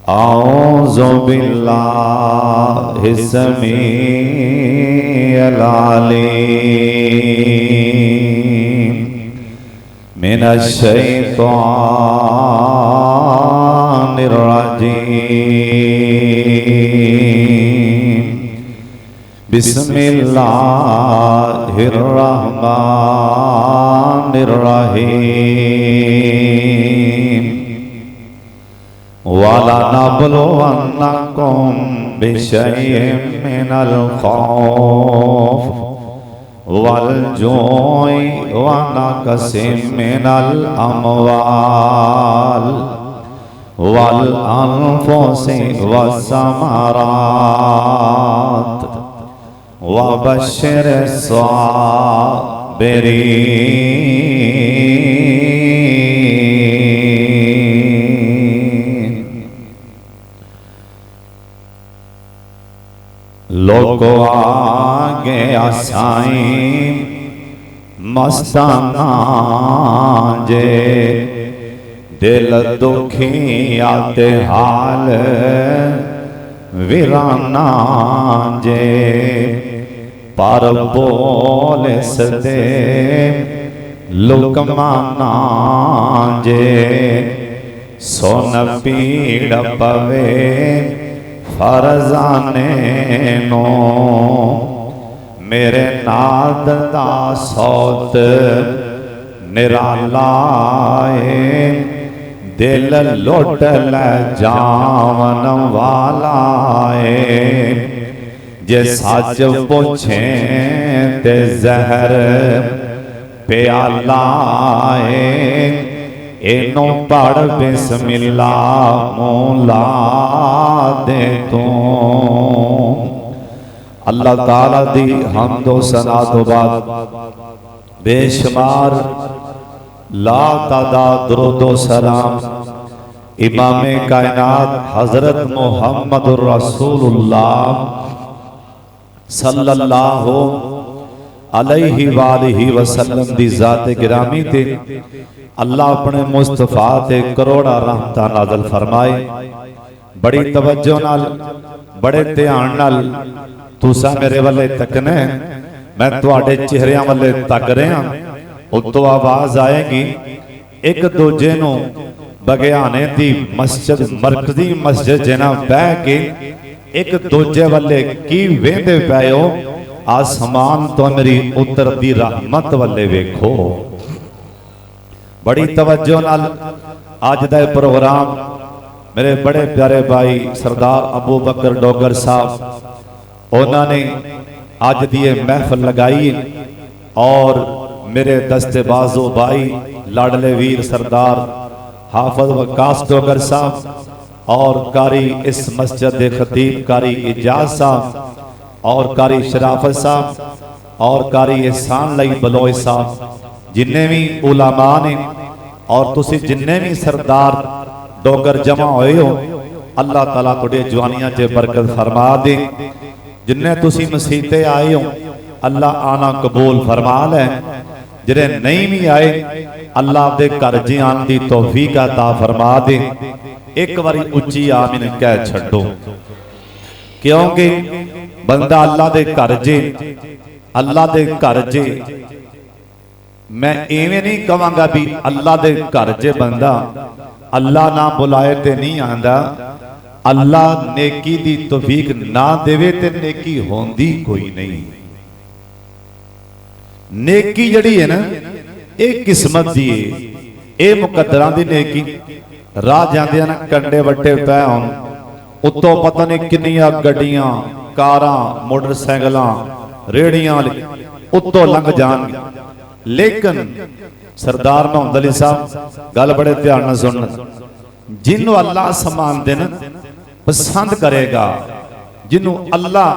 औज़ु बिल्लाहि समीअल अलीम मिनश शैतानिर रजीम बिस्मिल्लाहिर रहमानिर रहीम वलनब्लुवन्नकुम बिशैइन मिनल खौफ वल जुई व नक़सिम मिनल अमवाल वल अनफुसि वस्समरात व बश्शिरिस साबिरीन। लोको आगे असाईं मस्ताना जे दिल दुखी आते हाल वीराना जे पर बोले सदे लुकमाना जे सोन पीड़ पवे फरजाने नो मेरे नाद दा सौत निरालाए दिल लुट ले जावन वालाए जे सच पूछे ते जहर प्यालाए इनो पढ़ बिस्मिल्लाह मौला दे तू। अल्लाह ताला दी हमदो सना तो बाद बेशुमार ला तादाद दुरूदो सलाम इमाम कायनात हजरत मुहम्मदुर रसूलुल्लाह सल्लल्लाहु अलैहि वालिहि वसल्लम दी जात गिरामी ते अल्लाह अपने मुस्तफा ते करोड़ा रहमतां नाज़िल फरमाए। बड़ी तवज्जो नाल बड़े ध्यान नाल तुसा मेरे वाले तकने मैं तुहाडे चेहरियां वाले तक रहा। उत्तों आवाज आएगी एक दूजे नूं बगियाने दी मस्जिद मरकजी मस्जिद जिना बह के एक दूजे वाले की वेंदे पए हो आसमान तो मेरी उतर दी रहमत वाले वेखो। बड़ी तवज्जो नाल आज दा प्रोग्राम मेरे बड़े प्यारे भाई सरदार अबू बकर डोगर साहब उन्होंने आज दी महफिल लगाई और मेरे दस्ते बाजो भाई लाडले वीर सरदार हाफिज वकास डोगर साहब और कारी इस मस्जिद के खतीब कारी इजाज साहब और कारी शराफत साहब और कारी एहसान लाई बलोई साहब जिन्ने भी उलमा ने और तुसी जिन्ने भी सरदार डोगर जमा होए हो अल्लाह ताला तुहाडे जवानियां च बरकत फरमा दे। जिन्ने तुसी मसीते आए हो अल्लाह आना कबूल फरमा ले। जिहड़े नहीं भी आए अल्लाह दे घर जी आने की तौफीक अता फरमा दे। एक बारी उच्ची आमीन कह छड्डो क्योंकि बंदा अल्लाह दे घर जे अल्लाह दे घर जे मैं इवें नहीं कहांगा भी अल्लाह दे घर जे बंदा अल्लाह ना बुलाए ते नहीं आंदा। अल्लाह नेकी दी तौफीक ना देवे ते नेकी होंदी कोई नहीं। नेकी जड़ी है ना ये किस्मत दी है ये मुकद्दरां दी नेकी। राह जांदे ना कंडे वट्टे पै होण उत्तों पता नहीं किन्नियां गड्डियां कारां मोटरसाइकिलां रेहड़ियां उत्तों लंघ जाणगे लेकिन सरदार मोहम्मद अली साहब गल बड़े ध्यान नाल सुनना जिन्हों अल्लाह समान दिन पसंद करेगा जिन्हों अल्लाह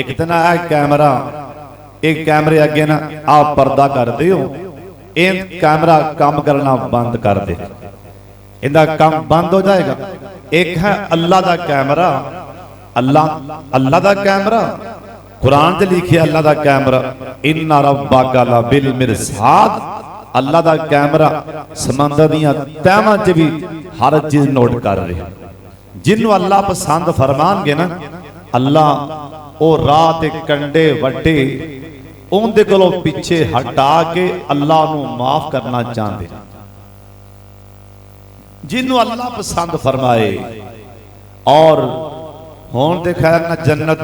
एक दिन है कैमरा एक कैमरे अगे ना आप पर्दा कर दियो ये कैमरा काम करना बंद कर दे इनका काम बंद हो जाएगा। एक है अल्लाह का कैमरा अल्लाह का कैमरा कुरान च लिखे अल्लाह का कैमरा इन्ना रब्बका लबिल मिरसाद अल्लाह का कैमरा समंदर दियां तहवां च भी हर चीज नोट कर रहे जिन्हों अल्लाह पसंद फरमानगे ना अल्लाह वो राह ते कंडे वड्डे उनके कोलों पिछे हटा के अल्लाह नू माफ करना चाहते। जिन्हों अल्लाह पसंद फरमाए और हुण ते खैर ना जन्नत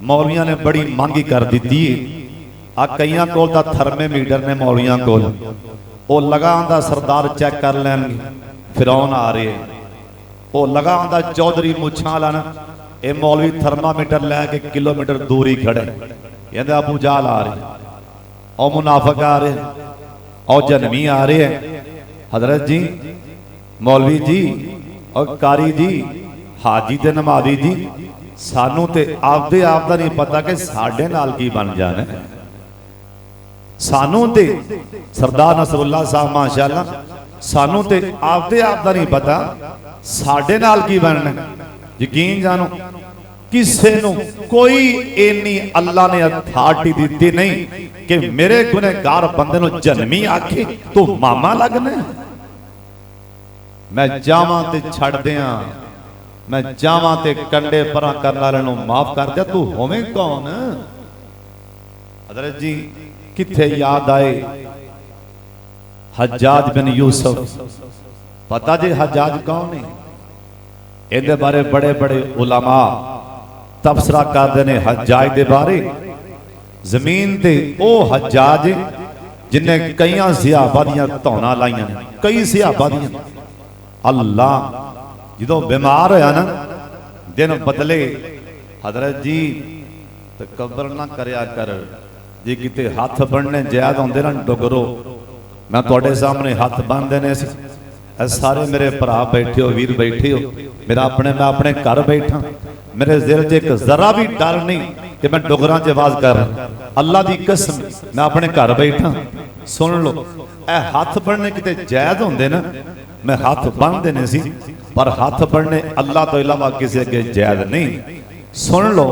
मौलिया ने बड़ी महंगी कर दी है। आ कई कोल तां थर्मेमीटर ने मौलिया कोल वो लगा आंदा सरदार चेक कर लैणगे फिरौन आ रहे वो लगा आंदा चौधरी मुछां वाला ना ये मौलवी थर्मामीटर लैके किलोमीटर दूर ही खड़े कहते अबू जाल आ रहे और मुनाफिक आ रहे और जनमी आ रहे हैं। हजरत जी मौलवी जी और कारी जी हाजी ते नमाजी जी सानू ते आपदे आप दा नहीं पता कि साडे नाल की बन जाना है। सानू ते सरदार नसरुल्लाह साहब माशाअल्लाह सानू ते आपदे आप दा नहीं पता साडे नाल की बनना। यकीन जानो किसे नू कोई इन्नी अल्लाह ने अथॉरिटी दी नहीं कि मेरे गुनहगार बंदे नू जन्मी आखे तू मामा लगना। मैं जावां ते छड़ दियां मैं जावां ते कंडे परां करन वाले नू माफ कर दिया तू होवें कौन। हजरत जी किथे याद आए हज्जाज बिन यूसुफ पता जी हज्जाज कौन है इहदे बारे बड़े बड़े उलमा तबसरा करते हैं। हज्जाज दे बारे जमीन ते ओ हज्जाज जिन्हें कई सियाबा दियां धौना लाइया कई सियाबा दियां अल्लाह जो बीमार होया ना दिन बदले हजरत जी तकबर ना करया कर जे किते हाथ बनने जायद होंदे ना डुगरो मैं तुहाडे सामने हाथ बन देने सी। सारे मेरे भरा बैठे हो वीर बैठे हो मेरा अपने मैं अपने घर बैठा मेरे दिल च एक जरा भी डर नहीं कि मैं डुगरां च आवाज कर अल्लाह की कसम मैं अपने घर बैठा। सुन लो ए हाथ बनने किते जायद होंदे ना मैं हाथ बन देने सी पर हाथ बढ़ने अल्लाह तो इलावा किसी अगे जायद नहीं। सुन लो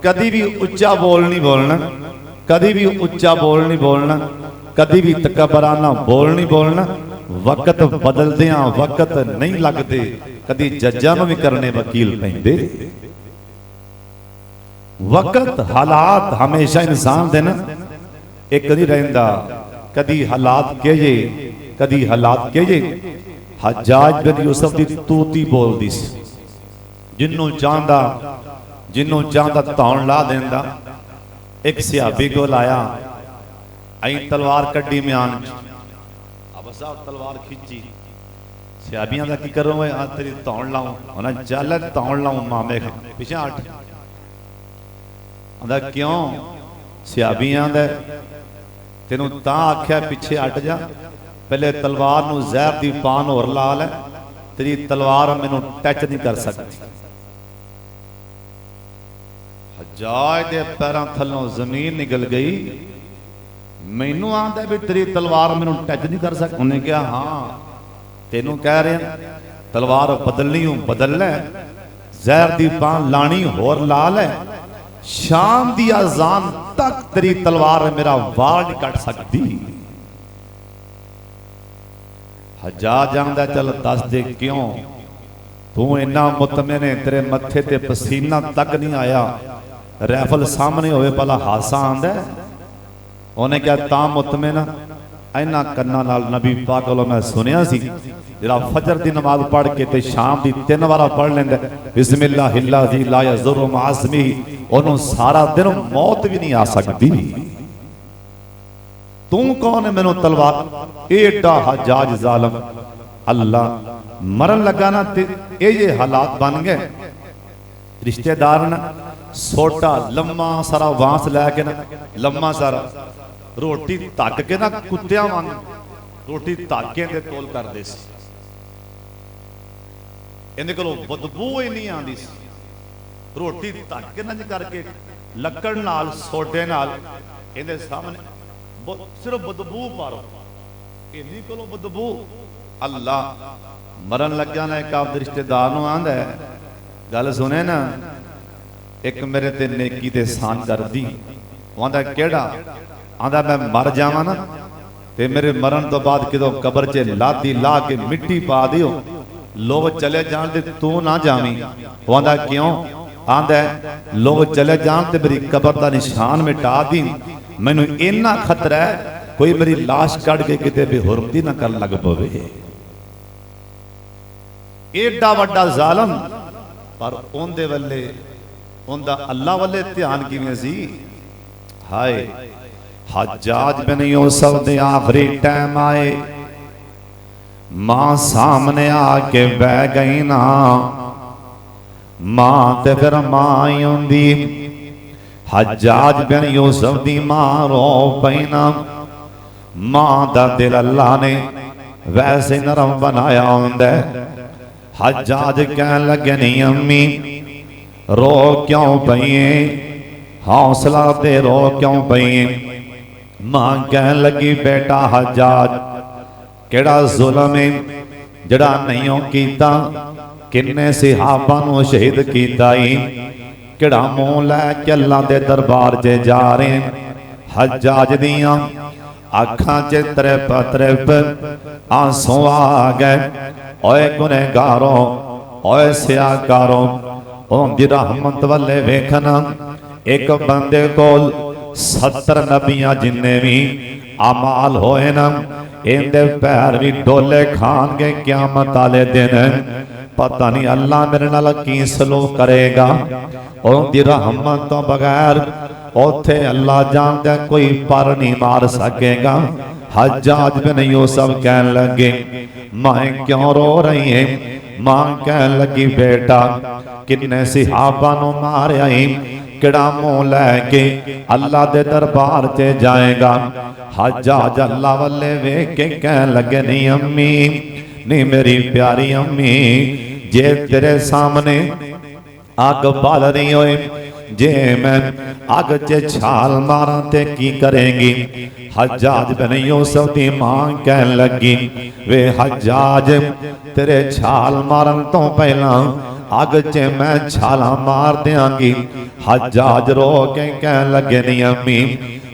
कभी भी उच्चा बोल नहीं बोलना कभी भी उच्चा बोल नहीं बोलना कभी भी तकबराना बोल नहीं बोलना। वक्त बदलदियां वक्त नहीं लगते कभी जज्जां नूं भी करने वकील पैंदे। वक्त हालात हमेशा इंसान दे ना एक नहीं रहिंदा कभी हालात कहे कभी हालात कहे। हज्जाज बिन यूसुफ की तूती बोलती सी जिन्हों चाहता धौन ला देंदा। एक सियाबी को लाया आई तलवार कड्डी म्यान तलवार खिंची सियाबियां का की करो मैं तेरी धौन लाऊं उन्हें चल धौन लाऊं मामे खा पिछे हट आंदा क्यों सियाबियां दे तेनों तां आख्या पिछे हट जा पहले तलवार नूं जहर दी पान होर ला लै तेरी तलवार मैनू टच नहीं कर सकती। हज्जाज दे पैरां थल्लों जमीन निकल गई मैनू आंदा भी तेरी तलवार मैनू टच नहीं कर सकती। उन्हें कहा हाँ तेनू कह रहे तलवार बदलनी हूं बदल लै जहर दी पान लानी होर ला लै शाम दी अजान तक तेरी तलवार मेरा वाल नहीं कट सकती। हज्जाज आंदा चल दस दे क्यों तू इन्ना मुतमिन है तेरे मत्थे ते पसीना तक नहीं आया रैफल सामने होवे भला हासा आंदा। उन्हें क्या ता मुतमिन इन्हां कन्नां नाल नबी पाक कोलों मैं सुनिया सी जिहड़ा फजर दी नमाज पढ़ के ते शाम दी 3 बार पढ़ लैंदा बिस्मिल्लाहिल्लाज़ी ला यज़ुरु मअ इस्मिही ओनू सारा दिन मौत भी नहीं आ सकती। तू कौन है मैनू तलवार एडा हज्जाज जालम अल्लाह मरन लगा ना ये हालात बन गए। रिश्तेदार ना सोटा लम्मा सारा वांस लैके ना लम्मा सारा रोटी तक के ना कुत्तियां वांग रोटी ताके दे कोल करदे सी। इहदे कोलों बदबू ही नहीं आंदी सी रोटी तक के ना करके लकड़ नाल सोटे नाल इहदे सामने सिर्फ बदबू पारो इन्हीं को बदबू। अल्लाह मरन लग्या ना एक आप रिश्तेदार नूं आंदा गल सुने ना एक मेरे ते नेकी ते एहसान कर दी। आंदा केड़ा आंदा मैं मर जावां ना ते मेरे मरन तो बाद किदों कबर च लादी ला के मिट्टी पा दियो लोग चले जान दे तू ना जावी। वो आंदा क्यों? आंदा लोग चले जान ते मेरी कबर का निशान मिटा दी, मैनू इन्ना खतरा है कोई मेरी लाश कढ़ के किते बेहुरमती ना कर लग पवे। एडा वड्डा जालम, पर उनदे वल्ले उनदा अल्लाह वाले ध्यान किवें सी। हाय हज्जाज बिन यूसुफ दे आखिरी टाइम आए, मां सामने आके बह गई ना, मां ते फिर मां ही होंदी। हज्जाज बिन यूसुफ दी मां रो पई ना, मां दा दिल अल्लाह ने वैसे नरम बनाया हुंदा है। हज्जाज कहन लगे नहीं अम्मी रो क्यों पई है, हौसला दे रो क्यों पई है। मां कहन लगी बेटा हज्जाज केड़ा जुल्म है जड़ा नहीं कीता, किन्ने सहाबा नूं शहीद कीता ही, केड़ा मुंह लैके अल्लाह दे दरबार च जा रहे। हज्जाज दियां अखां च त्रिप त्रिप आंसू आ गए। ओए गुनहगारो ओए सियाकारो ओंदी रहमत वाले वेखना, एक बंदे कोल 70 नबियां जिन्ने भी अमाल होए ना, इनदे पैर भी डोले खान के क़यामत वाले दिन। पता नहीं अल्लाह मेरे नाल की सलूक करेगा। उनकी रहमत तो बगैर उथे अल्लाह जानदा कोई पर नहीं मार सकेगा। हज्जाज बिन यूसुफ कहन लगे मां क्यों रो रही है। मां कहन लगी बेटा किन्ने सहाबा नूं मारिया ही, किड़ा मुंह लैके अल्लाह दे दरबार च जाएगा। हज्जाज अल्लाह वाले वेख के कहन लगे नहीं अम्मी नहीं मेरी प्यारी अम्मी, जे तेरे सामने अग बाल नहीं होए, जे मैं अग च छाल मारा ते की करेंगी। हज्जाज बिन यूसुफ दी मां कहन लगी वे हज्जाज तेरे छाल मारन तो पहला अग च मैं छाला मार देंगी। हज्जाज रो के कहन लगे नहीं अम्मी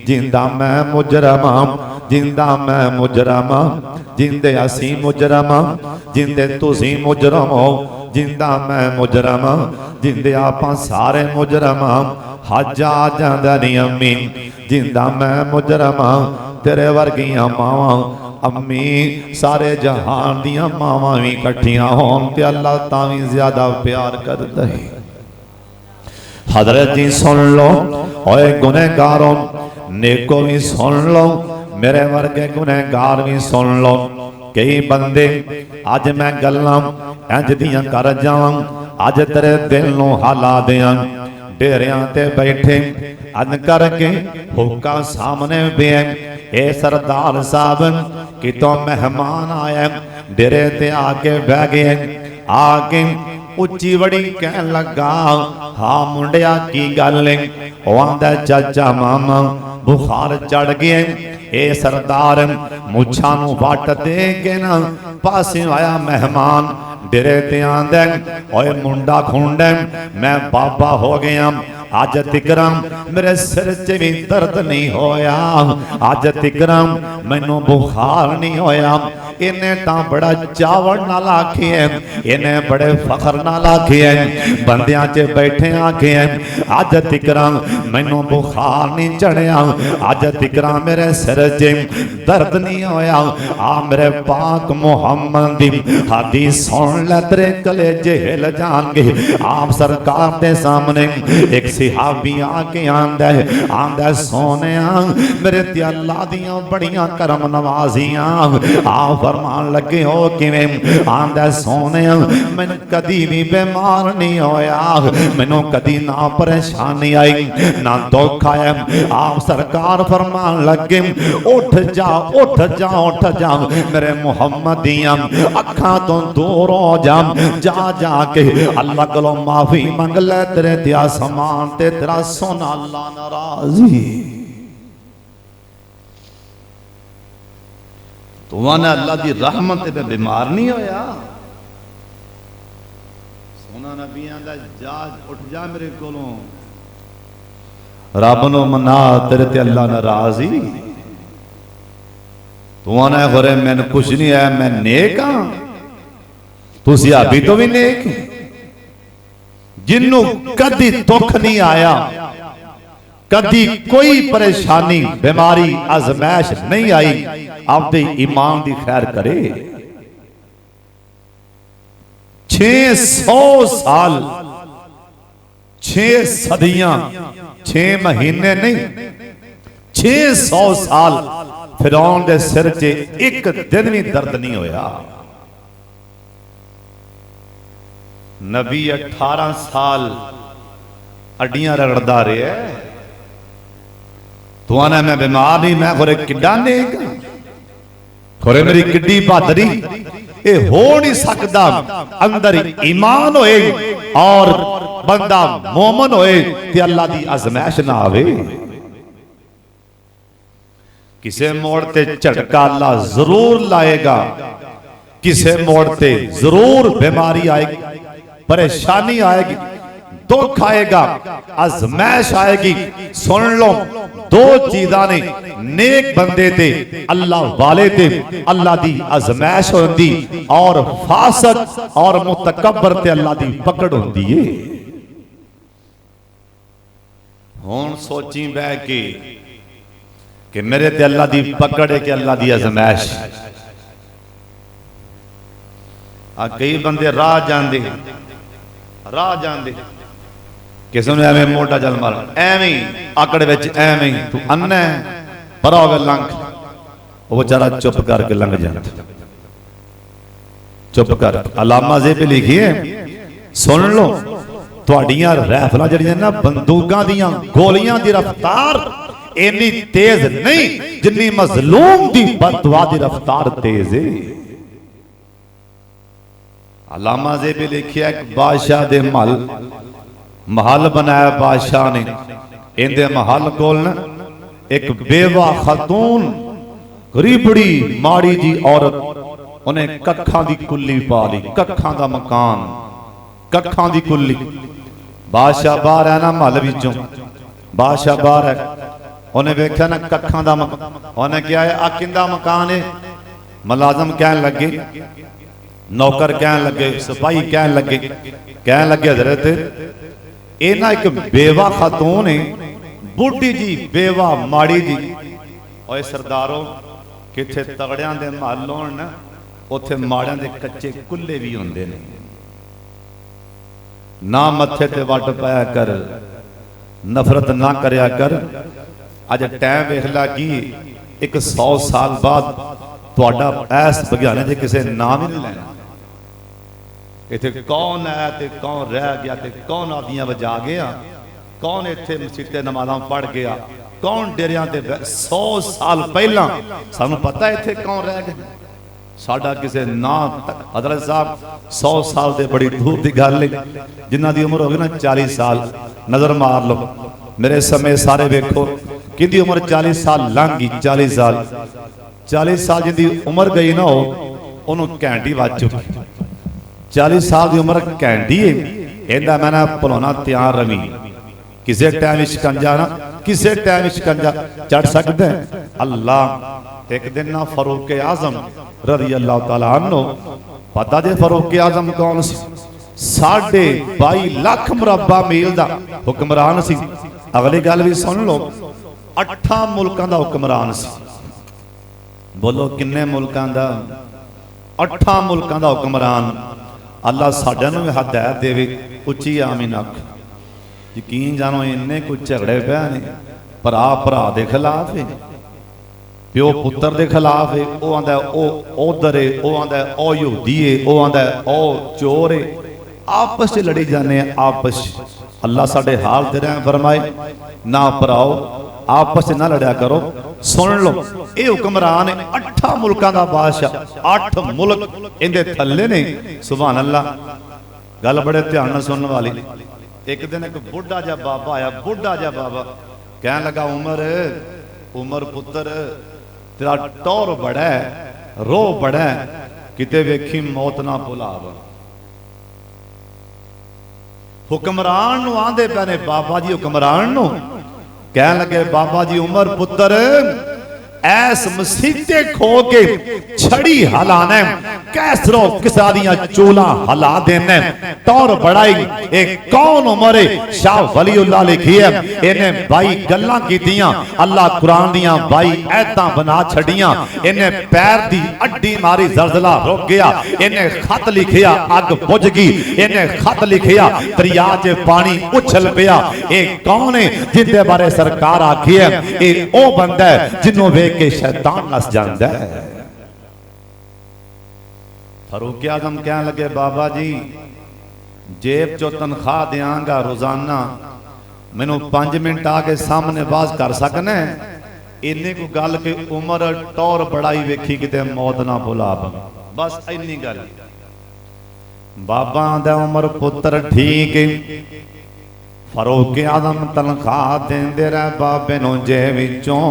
जिंदा मैं मुजरमा, जिंदा मैं मुजरमा, जिंदे असी मुजरमा, जिंदे तुसी मुजरम हो, जिंदा मैं मुजरम, जिंदे आपां सारे मुजरम। हज्जाज आंदा नहीं अम्मी जिंदा मैं मुजरम, तेरे वर्गियां मावां अम्मी सारे जहान दियां मावां भी इकट्ठियां होन ते अल्लाह तां भी ज्यादा प्यार करदा है। हजरत जी सुन लो ओए गुनहगारों, नेको भी सुन लो, मेरे वर्गे गुनहगार भी सुन लो। कई बंदे अज मैं गल्लां इंज दियां कर जावां, अज तेरे दिल नूं हिला दियां। डेरियां ते बैठे अन करके हुक्का सामने पे ए सरदार साहब कितों मेहमान आए, डेरे ते आके बह गए। आके उच्ची बड़ी कहन लगा हाँ मुंडिया की गल है। आंदा चाचा मामा बुखार चढ़ गए। ए सरदार मुछां नूं वट दे के ना पासे आया मेहमान डेरे ते आंदा ओए मुंडा खुंड मैं बाबा हो गया, अज तिकरा मेरे सिर च भी दर्द नहीं होया, अज तिकरा मैनू बुखार नहीं होया। इन्हें तो बड़ा चावल नाल आखिए, इन्हें बड़े फखर नाल आखिए, बंदियां च बैठे आखिए अज तिकरा मैनू बुखार नहीं चढ़िया, अज तिकरा मेरे सिर च दर्द नहीं होया। आ मेरे पाक मुहम्मद दी हदीस सुन ले तेरे कलेजे हिल जाएंगे। आप सरकार के सामने एक सहाबी आके आंदा सोने मेरे ते अल्लाह दियां बड़ियां करम नवाजियां। आ फरमान लगे हो किवें? आंदा सोने मैनू कदी भी बीमार नहीं होया, मैनू कदी ना परेशानी आई ना दुख आया। आप सरकार फरमान लगे उठ जा उठ जा उठ जा, मेरे मुहम्मद दियां अखां तो दूर हो जा, जा जाके अल्लाह कोलों माफी मंग ले, तेरे ते आसमान ते तेरा सोना अल्लाह नाराजी। तो वहां अल्लाह की रहमत पे बीमार नहीं होया। सोना नबी आंदा जा उठ जा मेरे कोलों, रब नूं मना तेरे ते अल्लाह नाराज ही। तू आना खरे मैंने कुछ नहीं है, मैं नेक हाँ। तू सिहाबी तो भी नेक, जिन्नू कदी दुख नहीं आया, कदी कोई परेशानी बीमारी आजमैश नहीं आई, आपदे ईमान की खैर करे। 600 साल, 6 सदियां, 6 महीने नहीं, 600 साल फिरौन दे सिर च एक दिन भी दर्द नहीं होया। नबी 18 साल अड्डियां रगड़दा रहा। तू आना मैं बीमार नहीं, मैं खोरे किड्डा नेक, खोरे मेरी किड्डी बहादरी, ये हो नहीं सकता। अंदर ईमान होए और बंदा मोमन होए ते अल्लाह दी आजमैश ना आवे। किसे मोड़ ते झटका अल्लाह जरूर लाएगा, किसे मोड़ ते जरूर बीमारी आएगी, परेशानी आएगी, दुख आएगा, आजमैश आएगी। सुन लो, दो चीज़ां ने नेक बंदे ते अल्लाह वाले ते अल्लाह दी आजमैश होंदी, और फासिक और मुतकब्बर ते अल्लाह दी पकड़ होंदी है। हुण सोची बह के कि मेरे ते अल्लाह दी पकड़ है कि अल्लाह दी आजमैश। कई बंदे राह जाते किसी ने एवं मोटा जल मार, एवं आकड़ विच एवं तू अन्ना पर हो गया लंघ, वो बेचारा चुप करके लंघ जाता, चुप कर। अलामा जे पे लिखी है, सुन लो, तुहाडियां राइफलां जड़ियां ना बंदूकां दियां गोलियां दी रफ्तार इन्नी तेज नहीं जिन्नी मजलूम दी बददुआ दी रफ्तार तेज है। अलामा जे पे लिखिया, एक बादशाह दे महल बनाया बादशाह ने। इंदे महल कोल ना एक बेवा खातून, गरीबड़ी माड़ी जी औरत, उन्हें कखां दी कुल्ली पा ली, कखां दा मकान, कखां दी कुल्ली। बादशाह बाहर है ना महल विचों, बादशाह बाहर है, उन्हें वेख्या ना कखां दा मकान, उन्हें क्या है, आ किंदा मकान है? मुलाजम कहन लगे, नौकर कहन लगे, सिपाही कहन लगे हजरत ये ना एक बेवा खातून है, बुढ़ी जी बेवा माड़ी जी। और सरदारों, किथे तगड़ियां दे महल होण ना, उत्थे माड़ियां दे कच्चे कुल्ले भी होंदे ने। ना मत्थे ते वट पाया कर, नफरत ना करया कर। अज टाइम वेख ला कि 100 साल बाद तुहाडा ऐस बघियाने जे किसे नाम ही नहीं लेना। इत्थे कौन है ते कौन रह गया ते कौन आदियां वजा गया, कौन इत्थे मसीते नमाज़ां पढ़ गया, कौन डेरियां ते 100 साल पहला सानू पता है इत्थे कौन रह गया। साडा किसे ना हजरत साहब 100 साल दे बड़ी दूर की गल है। जिन्हां दी उम्र हो गई ना 40 साल, नज़र मार लो मेरे समय सारे वेखो किंदी उम्र 40 साल लंघ गई। 40 साल जिंदी उम्र गई ना, हो उन्होंने घंटी वज चुकी। 40 साल की उम्र घंटी है, इहदा मैं ना भुलाना तैयार रवी। किसी टाइम शिकंजा ना, किसी टाइम शिकंजा चढ़ सकता है अल्लाह। एक दिन ना फरूक आजम रज़ी अल्लाह तआला अन्हु, पता जे फरूक आजम कौन सी? 22.5 लाख मुरब्बा मील का हुक्मरान सी। अगली गल भी सुन लो, 8 मुल्कों का हुक्मरान सी। बोलो किन्ने मुल्कों का? 8 मुल्कों का हुक्मरान। अल्लाह साडा नूं भी हिदायत देवे, उच्ची आमीन आख। यकीन जानो इन्ने कुछ झगड़े पे ने, भरा भरा दे खिलाफ है, प्यो पुत्र दे खिलाफ है। वो आंदा ओ उधर है, वो आंदा ओ यहूदी है, वो आंदा ओ चोर है। आपस च लड़ी जाने आपस। अल्लाह साडे हाल ते रहम फरमाए, ना भराओ, आपस च ना लड़िया करो। सुन लो, ये हुक्मरान है 8 मुल्कों का बादशाह, 8 मुल्क इहदे थल्ले ने। सुभान अल्लाह। गल बड़े ध्यान नाल सुनने वाली। एक दिन एक बुढ़ा जा बाबा आया, बुढ़ा जा बाबा कहन लगा, उमर पुत्र तेरा टौर बड़ा है, रो बड़ा है, किते वेखी मौत ना भुलाव। हुक्मरान नूं आंदे पे ने बाबा जी, हुक्मरान नूं कहन लगे, बाबा जी उमर पुत्र ऐस मसीते खो के छड़ी हलाने कैसरों किसा दियां चोला हला देने तौर बढ़ाई एक कौन उमरे शाह वलीउल्लाह लिखी है इन्हें बाई गल्लां कीतियां अल्लाह कुरान दियां बाई ऐतां बना छड़ियां इन्हें पैर दी अड्डी मारी जलजला रुक गया इन्हें खत लिखिया अग बुझ गई इन्हें खत लिखिया दरिया च पानी उछल पिया ये कौन है जिंदे बारे सरकार आखी है ये ओ बंदा है जिन्हों वेख के शैतान नस जाता है। फारूक आजम कहने लगे बाबा जी जेब चो तनख्वाह देंगा रोजाना मैनू 5 मिनट आके सामने बाज कर सकना इन्नी को गल के उम्र टौर बड़ाई वेखी किते मौत ना बुला बस इन्नी गल बाबा दा उम्र पुत्र ठीक है फारूक आजम तनख्वाह देंदे रहे बाबे नू जेब विचों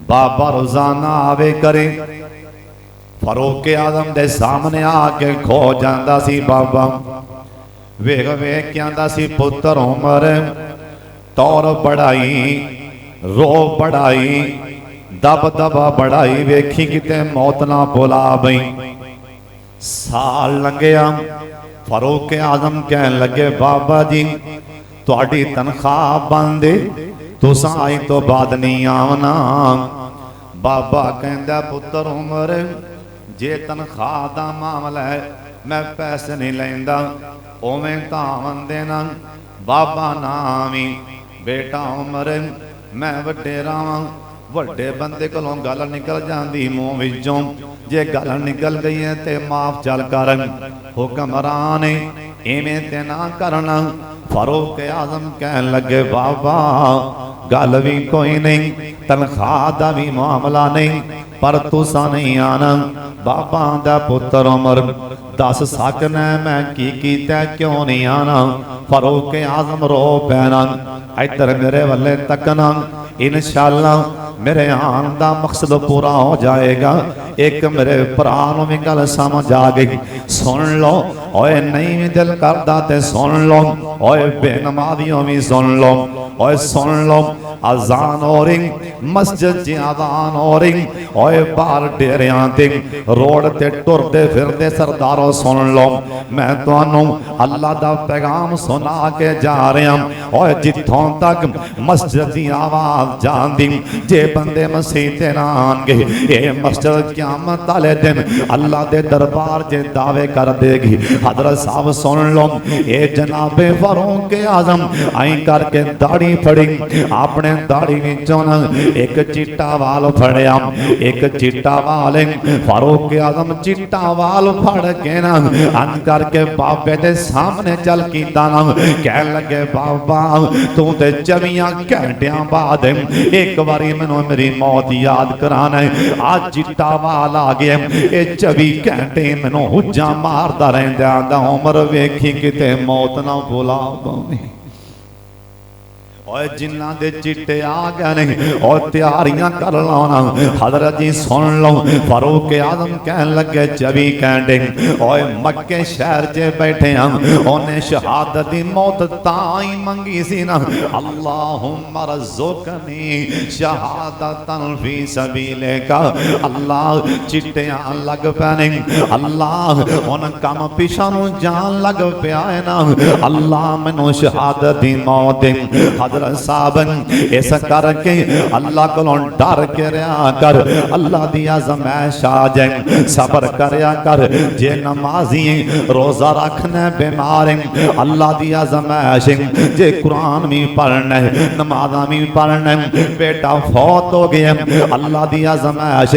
बाबा रोजाना आवे करे फारूक आजम दे सामने आके खो जांदा सी बाबा वेख वेख के आंदा सी पुत्र उम्र तौर बढ़ाई रो बढ़ाई दब दबा बढ़ाई वेखी किते मौत ना बुला बई साल लंघिया फारूक आजम कहन लगे बाबा जी तुहाडी तनख्वाह बंद तुसां आई तो बाद नहीं आवना बाबा कहंदा पुत्र उमर जे तनख्वाह दा मामला है मैं पैसे नहीं लैंदा ओवें तावन देना बाबा नामी बेटा उमर मैं वड्डे रावां वड्डे बंदे कोलों गल निकल जाती मूँह विचों जे गल निकल गई है ते माफ चल कर हुक्मरान इवें ते ना करना फारूक आजम कहन लगे बाबा गल भी कोई नहीं तनख्वाह दा भी मामला नहीं पर तुसा नहीं आना बाबा दा पुत्र उमर दस सकना मैं की कीता क्यों नहीं आना फारूक आजम रो पैना इधर मेरे वाले तकना इंशाअल्लाह मेरे आन का मकसद पूरा हो जाएगा एक मेरे भरा भी गल समझ आ गई सुन लो ओए नहीं भी दिल करता ते सुन लो ओए बेनमाजियों भी सुन लो ओए सुन लो अजान हो रही मस्जिद च अजान हो रही ओए बाहर डेरियां ते रोड ते टुरदे फिरदे सरदारों सुन लो मैं तुहानू अल्लाह दा पैगाम सुना के जा रहा ओए जिथों तक मस्जिद की आवाज जांदी जे बंदे मसीह ते ना आनगे ये मस्जिद क़यामत वाले दिन अल्लाह दे दरबार जे दावे कर देगी हजरत साहब सुन लो ये जनाबे फारूक आजम आई करके दाढ़ी फड़ी अपने दाढ़ी विचों एक चिट्टा वाल फड़िया एक चिट्टा वाल फारूक आजम चिट्टा वाल फड़ के ना अन करके बाबे दे सामने चल कीता ना कह लगे बाबा तू ते 24 घंटिया बाद एक बारी मैनू मेरी मौत याद कराना है आज चिट्टा वाल आ गया ये 24 घंटे मैनू हुज्जा मारदा रहिंदा उम्र वेखी किते मौत ना बुला पावे और जिन्ना दे चिट्टे आ गए ने और तैयारियां कर लाना हजरत जी सुन लो फारूक आजम कहन लगे 24 घंटे और मक्के शहर च बैठे हम उन्हें शहादत दी मौत ताई मंगी सी ना अल्लाहुम्मा रज़ुकनी शहादतन फी सबीलिका अल्लाह चिट्टियां लग पैने अल्लाह उन कम पिछा नूं जान लग पिया है ना अल्लाह मैनू शहादत दी मौत दे साहब इस करके अल्लाह को डर के रहा कर अल्लाह दी आज़माइश आ जाए सबर करया कर जे नमाजी रोजा रखना बीमार अल्लाह दी आज़माइश जे कुरान भी पढ़ना नमाज़ा भी पढ़ना बेटा फौत हो गया अल्लाह दी आज़माइश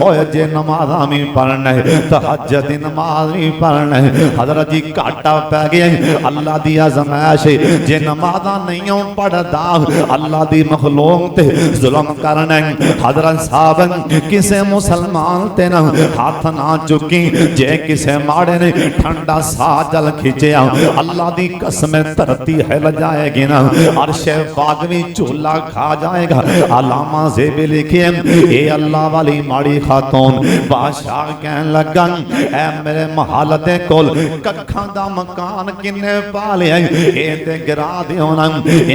ओए जे नमाज़ा भी पढ़ना तहज्जुद दी नमाज भी पढ़ना हजरत जी घाटा पै गया अल्लाह दी आज़माइश जे नमाज़ा नहीं पढ़ अल्लाह दी मखलूक ते जुल्म करना हजरत साहब किसे मुसलमान ते ना हाथ ना चुकी जे किसे माड़े ने ठंडा सा जल खिंचया अल्लाह दी कसम धरती हिल जाएगी ना अर्शे पाक भी झूला खा जाएगा अलामा ज़ेबी लिखे ए अल्लाह वाली माड़ी खातून बादशाह कहन लगा ऐ मेरे महल दे कोल कखां दा मकान किन्ने पा लिया ए ते गिरा दियो ना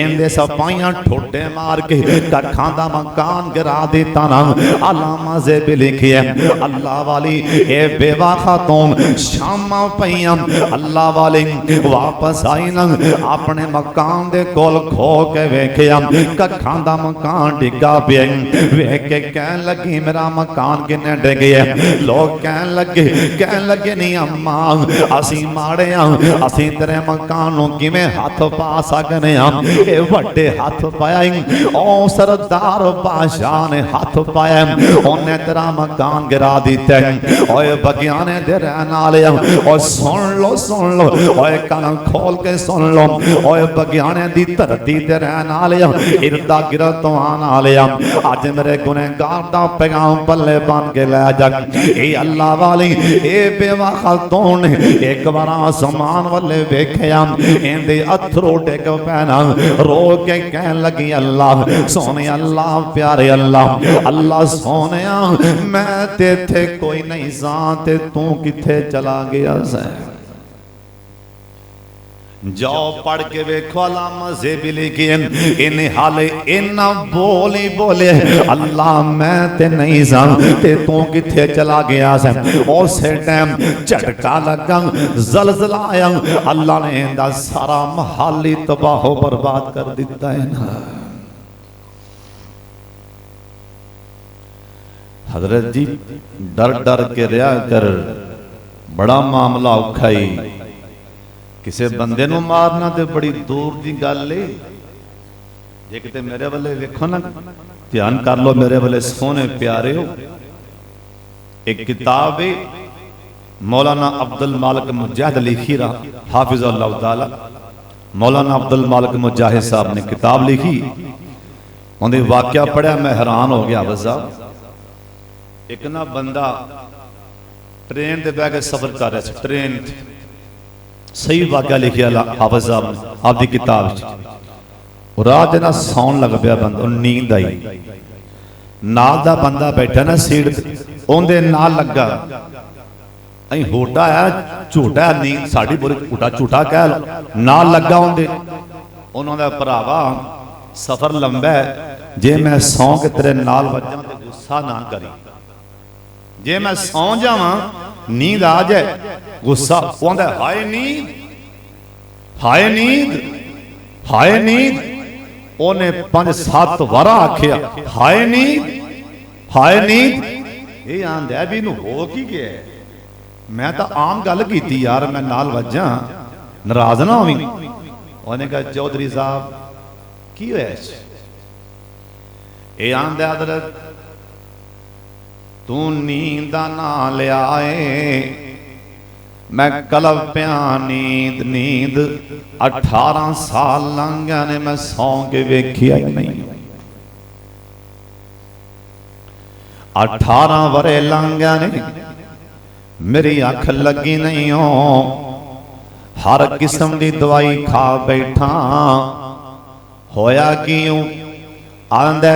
इंदे सपाइयां ठोडे मार के कखां दा मकान गिरा दिता ना। अलामा ज़ेबी लिखी है अल्लाह वाली ए बेवा खातून शामां पईयां अल्लाह वाली वापस आई ना अपने मकान दे कोल खो के वेखिया कखां दा मकान डिगा पिया। वेख के कहन लगी मेरा मकान किने डिगे। लोग कहन लगे नहीं अम्मा असी माड़े हाँ असी तेरे मकान नूं किवें हथ पा सकने हाँ। ये वड्डे हथ पाया ओ सरदार बादशाह ने हथ पाया उन्हें तेरा मकान गिरा दिता। ओए बगियाने दे रहने वाले और सुन लो ओए कान खोल के सुन लो। ओए बगियाने दी धरती ते रहने वाले इरदा गिरद तो आने वाले अज मेरे गुनहगार दा पैगाम पल्ले बन के लै जा। ए अल्लाह वाली ए बेवा खातून एक बार आसमान वाले वेख्या इंदे अथरू डिग पैना रो के कहन लगी अल्लाह सोने अल्लाह प्यारे अल्लाह अल्लाह सोने मैं ते थे कोई नहीं सा ते तू किथे चला गया सै। जाओ पढ़ के वेखो अलामा ज़ेबी लिखी इन्हें हाले इन्ना बोली बोले अल्लाह मैं ते नहीं सा ते तू किथे चला गया सा। उस टाइम झटका लगा ज़लज़ला आया अल्लाह ने इंदा सारा महल ही तबाह बर्बाद कर दिता है ना। हजरत जी डर डर के रहा कर बड़ा मामला औखा ही किसी बंदे नूं मारना तो बड़ी दूर की गल है। जे किते मेरे वाले वेखो ना ध्यान कर लो मेरे वाले सोने प्यारे हो। एक किताब है मौलाना अब्दुल मालिक मुजाहिद लिखी रहा हाफिज़हुल्लाह ताला। मौलाना अब्दुल मालिक मुजाहिद साहब ने किताब लिखी उन्हें वाकया पढ़िया मैं हैरान हो गया। हाफिज़ साहब एक ना बंदा ट्रेन से बह के सफर कर रहा था ट्रेन सही वाकया लिखिया हाफिज़ साहब ने आपकी किताब। रात ना सौन लग पाया बंदा नींद आई नाल दा बंदा बैठा ना सीट उहदे नाल लगा अं होटा आया झूठा नींद साड़ी बोली झूठा कह लो नाल लगा उहदे उन्होंने भरावा सफर लंबा है जे मैं सौ के तेरे नाल वजा तो गुस्सा ना करी जे मैं सौ जावा नींद आ जाए गुस्सा हाय नींद हाय नींद हाय नींद। उन्हें 5-7 बार आखिया हाय नींद हाय नींद। ये आंदा भी इनू हो की गया मैं तो आम गल की यार मैं नाल वजा नाराज ना होवी। उन्हें कहा चौधरी साहब की होया ये आंदा हजरत तू नींद ना लिया मैं कलब पिया नींद नींद 18 साल लंघ गए ने मैं सौ के वेखिया ही नहीं। 18 वरे लंघ गए ने मेरी अख लगी नहीं हो हर किस्म की दवाई खा बैठा होया क्यों आंदा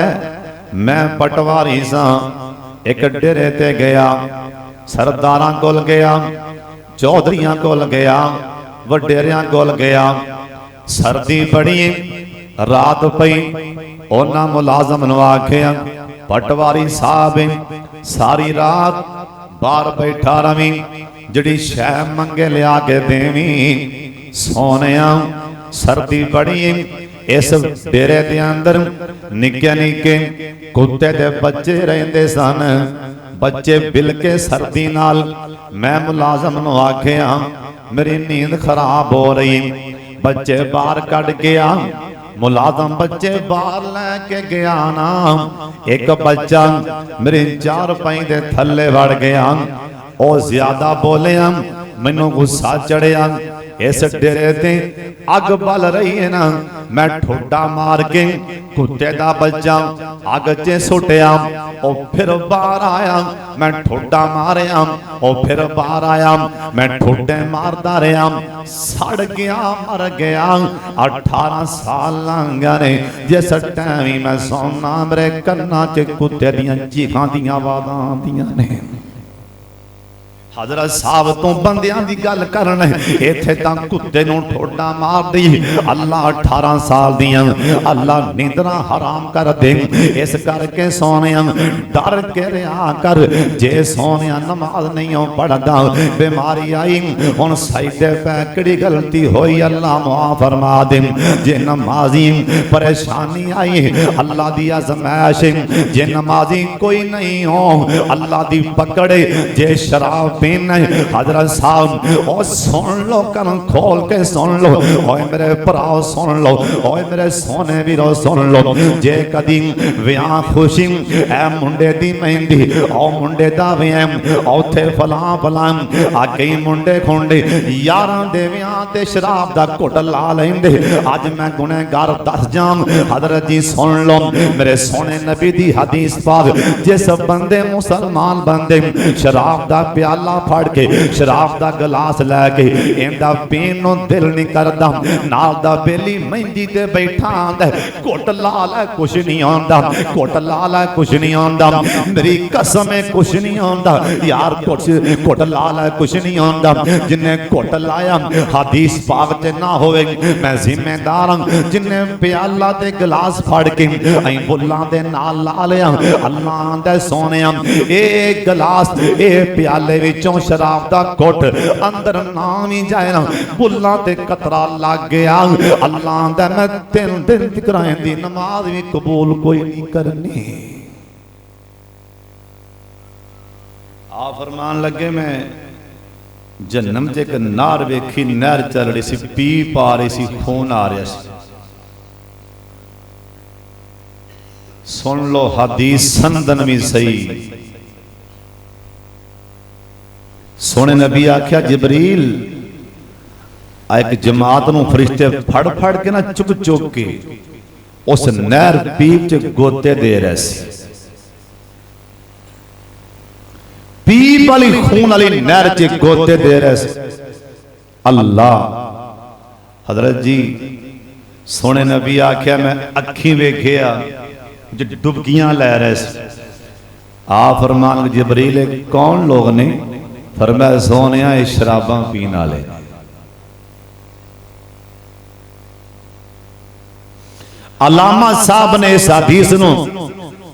मैं पटवारी सा एक डेरे ते गया सरदारां कोल गया चौधरियां कोल गया वडेरियां कोल गया सर्दी बड़ी रात पई उन्हां मुलाजम नूं आखिया पटवारी साहब सारी रात बाहर बैठा रवी जिहड़ी शै मंगे लिया के देवी सोनिया सर्दी बड़ी इस डेरे दे अंदर निक्के निक्के कुत्ते दे बच्चे रहिंदे सन बच्चे बिलके सर्दी नाल मैं मुलाजम नूं आखिया मेरी नींद खराब हो रही बच्चे बाहर कढ़ गया मुलाजम बच्चे बाहर लैके गया ना एक बच्चा मेरी चारपाई दे थल्ले वड़ गया और ज्यादा बोलिया मैनू गुस्सा चढ़िया इस डेरे ते अग बल रही है ना मैं ठोडा मार के कुत्ते दा बच्चा अग च सुटिया और फिर बाहर आया मैं ठोडा मारिया और फिर बाहर आया मैं ठोडे मारदा रहा सड़ गया मर गया 18 साल लंघ गए जिस टाइम मैं सोना मेरे कन्ना च कुत्ते दियां चीखां दियां आवाज़ां आंदियां ने हजरत साहब तो बंदियां दी गल करन इत्थे तां कुत्ते नूं ठोडा मार दी अल्लाह 18 साल दियां अल्लाह नींदरा हराम कर दे। इस करके सोनिया डर के रहा कर, जे सोनिया नमाज नहीं पढ़दा बीमारी आई हुण साइडे पैकड़ी गलती होई अल्लाह मुआफ फरमा दे। जे नमाजी परेशानी आई अल्लाह दी आजमाइश, जे नमाजी कोई नहीं हो अल्लाह दी पकड़े, जे शराब पीना हजरत साहब और सुन लो कन खोल के सुन लो, ओए मेरे भराओ सुन लो, ओए मेरे सोने वीरो सुन लो। जे कदी विआह खुशी ऐ मुंडे दी मेहंदी ओ मुंडे दा विआह उथे फलां फलां आ कई मुंडे खुंडे यारां दे विआह ते शराब दा घुट ला लेंदे। अज मैं गुनहगार दस जाम हजरत जी सुन लो मेरे सोने नबी दी हदीस पाक, जिस बंदे मुसलमान बंदे शराब दा प्याला फड़ के शराब दा गिलास लैके इंदा पीन नूं दिल नहीं करदा, नाल दा बेली मेहंदी ते बैठा आंदा घुट ला लै कुछ नहीं आंदा, घुट ला लै कुछ नहीं आंदा, मेरी कसम है कुछ नहीं आंदा यार, घुट ला लै कुछ नहीं आंदा। जिन्हें घुट लाया हदीस पाक च ना होवे मैं जिम्मेदार हां, जिन्हें प्याला ते गिलास फड़ के अई बुल्लां दे नाल ला लिया अल्लाह आंदा सोनिया ए गिलास ए प्याले विचों शराब दा घुट अंदर ना भी जाए ना बुल्लां ते कतरा लग गया अल्लाह आंदा मैं 3 दिन तकराएं दी नमाज भी कबूल कोई नहीं करनी। आ फरमान लगे मैं जन्नम च एक नार वेखी, नहर चल रही सी, पी पा रही सी, खून आ रहा सी। सुन लो हदीस संदन भी सही। सोने नबी आख्या जिबरील एक जमात नूं फरिश्ते फड़ फड़ के ना चुक चुक के उस नहर पीप च गोते दे रहे सी। पीप वाली खून वाली नहर च गोते दे रहे सी। अल्लाह हजरत जी सोने नबी आख्या मैं अखी वेखिया जो डुबकियां लै रहे सी। आ फरमान जिबरील कौन लोग ने? फरमाया सोनिया शराबां पीने वाले। अलामा साहब ने इस हदीस नूं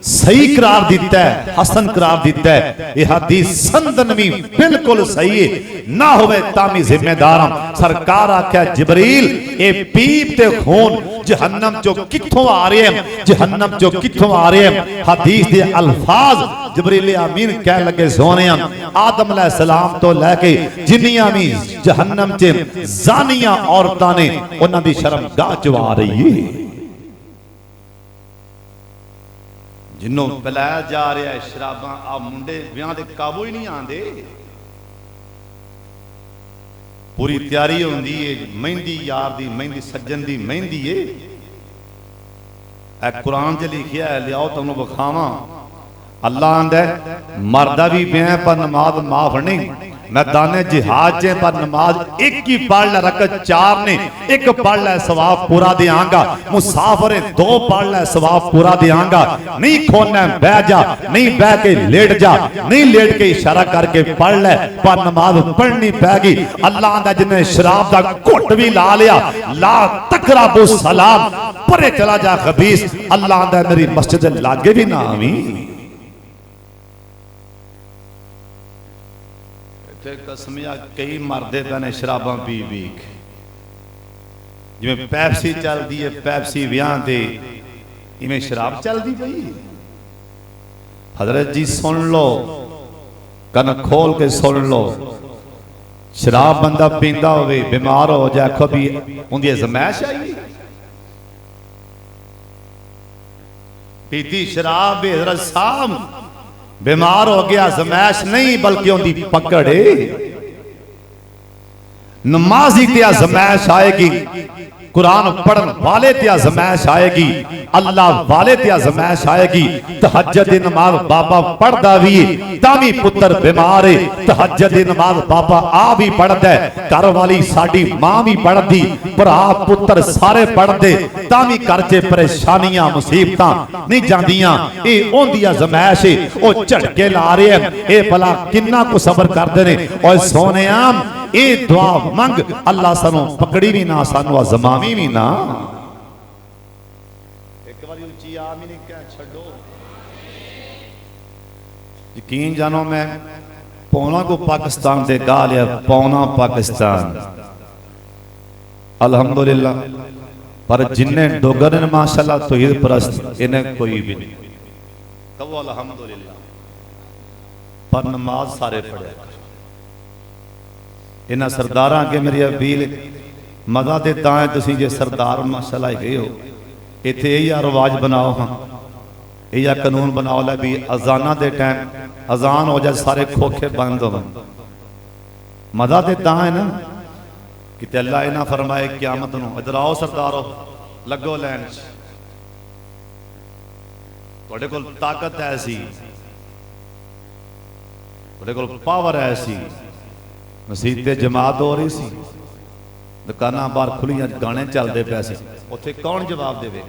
सही करार दिता है, हसन करार दिता है। यह हदीस संदन भी बिल्कुल सही है, ना होवे तामी जिम्मेदार हां। सरकार आख्या जिबरील ए पीप ते खून जहन्नम चो कित्थों आ रहे हैं, जहन्नम चो कित्थों आ रहे हैं। हदीस दे अल्फाज जिबरील अमीन कह लगे सोने आदम अलैहिस्सलाम तो लैके जिन्नियां भी जहन्नम च जानियां औरतां ने उन्हां दी शर्मगाह च आ रही है। जिन्हों पिलाया जा रहा है शराबां, आ मुंडे विआह दे काबू ही नहीं आंदे। पूरी तैयारी होंदी है, मेहंदी यार दी मेहंदी सज्जन दी मेहंदी है। ए कुरान च लिखिया है, लियाओ तुहानूं विखावां। अल्लाह आंदा मरदा भी पिया पर नमाज माफ नहीं। मैदाने जिहाद च पर नमाज एक ही पढ़ लै, रकत 4 ने एक पढ़ लै सवाब पूरा देंगा। मुसाफिर 2 पढ़ लै सवाब पूरा देंगा। नहीं खोना बह जा, नहीं बह के लेट जा, नहीं लेट के इशारा करके पढ़ लै पर नमाज पढ़नी पैगी। अल्लाह आंदा जिन्हें शराब का घुट भी ला लिया ला तकराबु सलाम, परे चला जा खबीस। अल्लाह आंदा मेरी मस्जिद लागे भी ना आवी। कसमिया कई मरदे पे ने शराबां पी पी के, जिवें पैप्सी चलती है, पैप्सी विआह ते इवें शराब चलती पई। हजरत जी सुन लो, कन खोल के सुन लो। शराब बंदा पींदा होवे बीमार हो जाए, आखो भी उनकी अजमाइश आई। पीती शराब हजरत साहब बीमार हो गया, अजमाइश नहीं बल्कि उनकी पकड़े। नमाजी ते अजमाइश आएगी। कुरान पढ़न वाले ते आजमाइश आएगी, अल्लाह वाले ते आजमाइश आएगी। तहज्जुद दी नमाज बाबा पढ़दा भी तावी पुत्र बीमार है, तहज्जुद दी नमाज बाबा आ भी पढ़दा है, घर वाली साडी मां भी पढ़दी, भरा पुत्र सारे पढ़दे, तावी घर च परेशानियां मुसीबतां नहीं जांदियां। ए ओंदी आजमाइश है, ओ झटके ला रहे हैं, ए भला किन्ना को सबर करदे ने। ओए सोनिया ए दुआ मंग, अल्लाह सानू पकड़ी भी ना, सानू आजमावी भी ना। एक बारी उच्ची आमीन कह छड़ो। यकीन जानो मैं पौना को पाकिस्तान से गा लिया, पौना पाकिस्तान अल्हम्दुलिल्लाह। पर जिन्ने डोगर ने माशाल्लाह तौहीद परस्त इन्हें कोई भी नहीं कहो अल्हम्दुलिल्लाह। पर नमाज सारे पढ़े इन्हां सरदारां अगे मेरी अपील मजा ते तां है तुसीं जे सरदार माशाल्लाह गए हो, इत्थे यह रिवाज बनाओ, हाँ यह कानून बनाओ लै भी अजाना दे टाइम अजान हो जाए सारे खोखे बंद हो। मजा ते तां है ना कि अल्लाह इन्हां फरमाए क़यामत नूं इधर आओ सरदारो लगो लैन, तुहाडे कोल ताकत है सी, तुहाडे कोल पावर है सी, मसीत ते जमात हो रही सी, दुकानां बाहर खुलियां गाने चलते पे सी, उत्थे कौन जवाब देवे।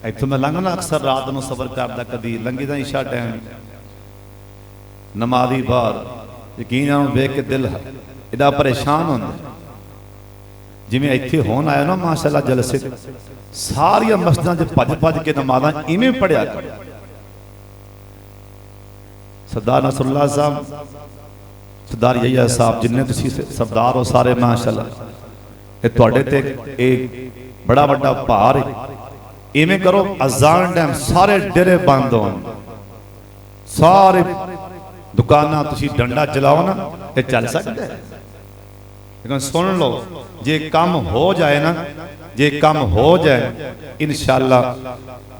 इत्थों मैं लंघना अक्सर रात को सबर करता, कदी लंघी दा इशा टाइम नमाजी बाहर, यकीन वेख के दिल इदा परेशान होंदा। जिवें इत्थे होन आया ना माशाअल्लाह जलसे, सारिया मस्जिदां च भज भज के नमाज़ां इवें पढ़िया कर। सरदार नसरुल्लाह साहब, सरदार यहिया साहब, जिन्ने तुसीं सरदार हो सारे माशाअल्लाह, ये तुहाडे ते एक बड़ा वड्डा भार है। इवें करो अजान टाइम सारे डेरे बंद हो, सारे दुकानां तुसीं डंडा चलाओ ना, ये चल सकता है। लेकिन सुन लो, जे काम हो जाए ना, जे काम हो जाए इंशाअल्लाह